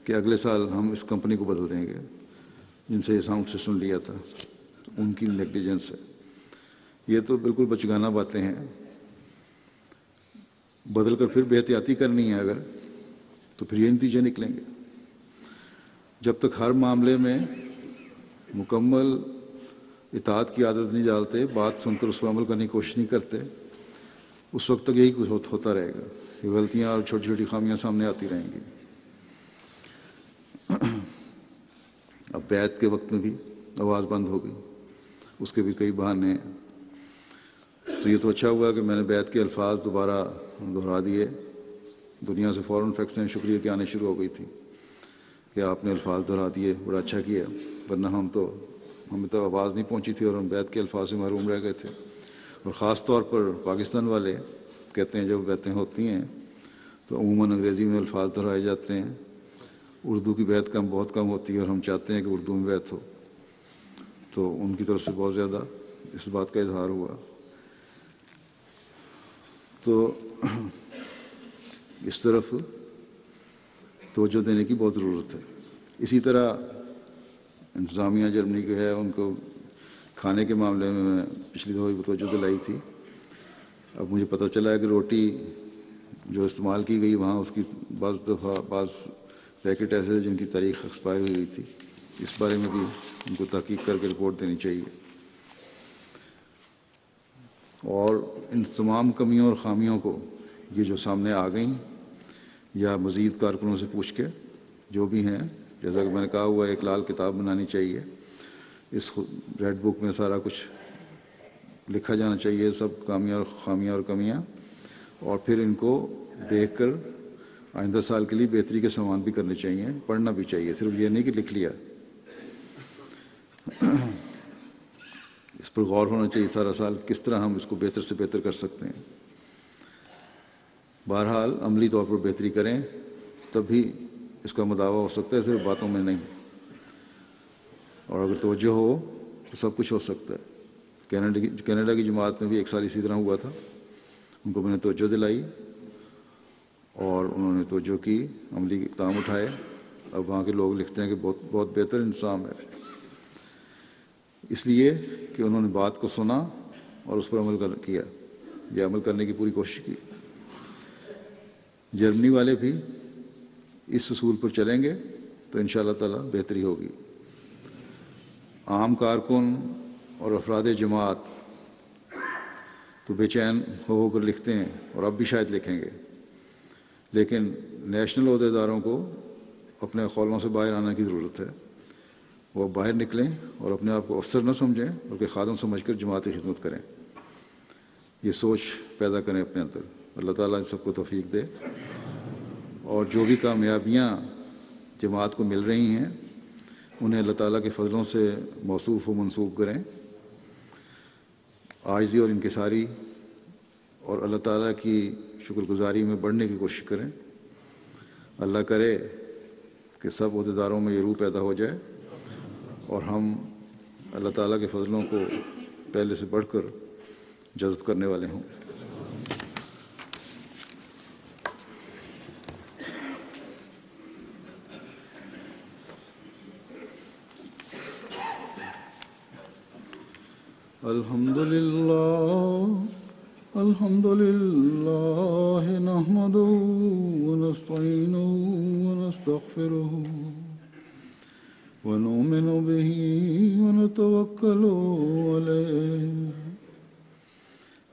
کہ اگلے سال ہم اس کمپنی کو بدل دیں گے جن سے یہ ساؤنڈ سسٹم لیا تھا، تو ان کی نیگلیجنس ہے۔ یہ تو بالکل بچگانہ باتیں ہیں۔ بدل کر پھر بے احتیاطی کرنی ہے اگر، تو پھر یہ نتیجے نکلیں گے۔ جب تک ہر معاملے میں مکمل اطاعت کی عادت نہیں ڈالتے، بات سن کر اس پر عمل کرنے کی کوشش نہیں کرتے، اس وقت تک یہی کچھ ہوتا رہے گا، یہ غلطیاں اور چھوٹی چھوٹی خامیاں سامنے آتی رہیں گی۔ اب بیعت کے وقت میں بھی آواز بند ہو گئی، اس کے بھی کئی بہانے ہیں۔ تو یہ تو اچھا ہوا کہ میں نے بیعت کے الفاظ دوبارہ دہرا دیے، دنیا سے فوراً فیکسیں شکریہ کے آنے شروع ہو گئی تھی کہ آپ نے الفاظ دہرا دیے، بڑا اچھا کیا، ورنہ ہمیں تو آواز نہیں پہنچی تھی اور ہم بیعت کے الفاظ سے محروم رہ گئے تھے۔ اور خاص طور پر پاکستان والے کہتے ہیں جب بیعتیں ہوتی ہیں تو عموماً انگریزی میں الفاظ دہرائے جاتے ہیں، اردو کی بیعت بہت کم ہوتی ہے، اور ہم چاہتے ہیں کہ اردو میں بیعت ہو، تو ان کی طرف سے بہت زیادہ اس بات کا اظہار ہوا۔ تو اس طرف توجہ دینے کی بہت ضرورت ہے۔ اسی طرح انتظامیہ جرمنی کے ہے، ان کو کھانے کے معاملے میں پچھلی دفعہ بھی توجہ دلائی تھی۔ اب مجھے پتہ چلا ہے کہ روٹی جو استعمال کی گئی وہاں اس کی بعض پیکٹ ایسے ہیں جن کی تاریخ ایکسپائر ہوئی ہوئی تھی، اس بارے میں بھی ان کو تحقیق کر کے رپورٹ دینی چاہیے۔ اور ان تمام کمیوں اور خامیوں کو یہ جو سامنے آ گئیں یا مزید کارکنوں سے پوچھ کے جو بھی ہیں، جیسا کہ میں نے کہا ہوا ایک لال کتاب بنانی چاہیے، اس ریڈ بک میں سارا کچھ لکھا جانا چاہیے، سب خامیاں اور کمیاں، اور پھر ان کو دیکھ کر آئندہ سال کے لیے بہتری کے سامان بھی کرنے چاہیے، پڑھنا بھی چاہیے، صرف یہ نہیں کہ لکھ لیا۔ اس پر غور ہونا چاہیے سارا سال کس طرح ہم اس کو بہتر سے بہتر کر سکتے ہیں۔ بہرحال عملی طور پر بہتری کریں تب ہی اس کا مداوع ہو سکتا ہے، صرف باتوں میں نہیں، اور اگر توجہ ہو تو سب کچھ ہو سکتا ہے۔ کینیڈا کی جماعت میں بھی ایک سال اسی طرح ہوا تھا، ان کو میں نے توجہ دلائی اور انہوں نے توجہ کی، عملی اقدام اٹھائے۔ اب وہاں کے لوگ لکھتے ہیں کہ بہت بہتر انتظام ہے، اس لیے کہ انہوں نے بات کو سنا اور اس پر عمل کیا، یا عمل کرنے کی پوری کوشش کی۔ جرمنی والے بھی اس اصول پر چلیں گے تو انشاءاللہ تعالی بہتری ہوگی۔ عام کارکن اور افراد جماعت تو بے چین ہو کر لکھتے ہیں، اور اب بھی شاید لکھیں گے، لیکن نیشنل عہدیداروں کو اپنے خولوں سے باہر آنے کی ضرورت ہے۔ وہ باہر نکلیں اور اپنے آپ کو افسر نہ سمجھیں بلکہ خادم سمجھ کر جماعتی خدمت کریں، یہ سوچ پیدا کریں اپنے اندر۔ اللہ تعالیٰ سب کو توفیق دے، اور جو بھی کامیابیاں جماعت کو مل رہی ہیں انہیں اللہ تعالیٰ کے فضلوں سے موصوف و منسوب کریں، عاجزی اور انکساری اور اللہ تعالیٰ کی شکر گزاری میں بڑھنے کی کوشش کریں۔ اللہ کرے کہ سب عہدیداروں میں یہ روح پیدا ہو جائے اور ہم اللہ تعالیٰ کے فضلوں کو پہلے سے بڑھ کر جذب کرنے والے ہوں۔ الحمد لله نحمده ونستعينه ونستغفره ونؤمن به ونتوكل عليه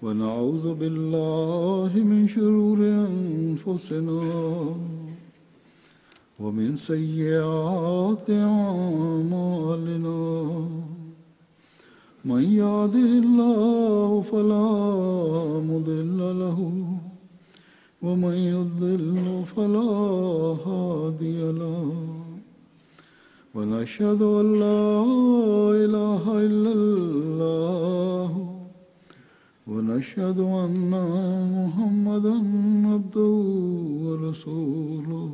ونعوذ بالله من شرور أنفسنا ومن سيئات أعمالنا من يهده الله فلا مضل له ومن يضلل فلا هادي له ونشهد أن لا إله إلا الله ونشهد أن محمدا عبده ورسوله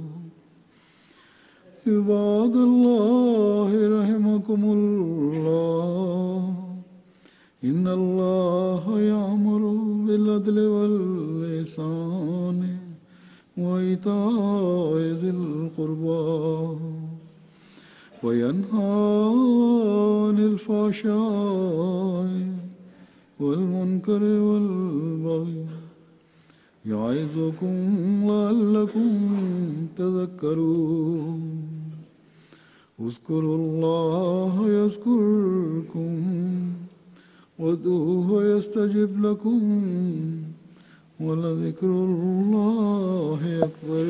عباد الله رحمكم الله إن الله يأمر بالعدل والإحسان وإيتاء ذي القربى وينهى عن الفحشاء والمنكر والبغي يعظكم لعلكم تذكرون اذكروا الله يذكركم وادعوه يستجب لكم ولذكر الله أكبر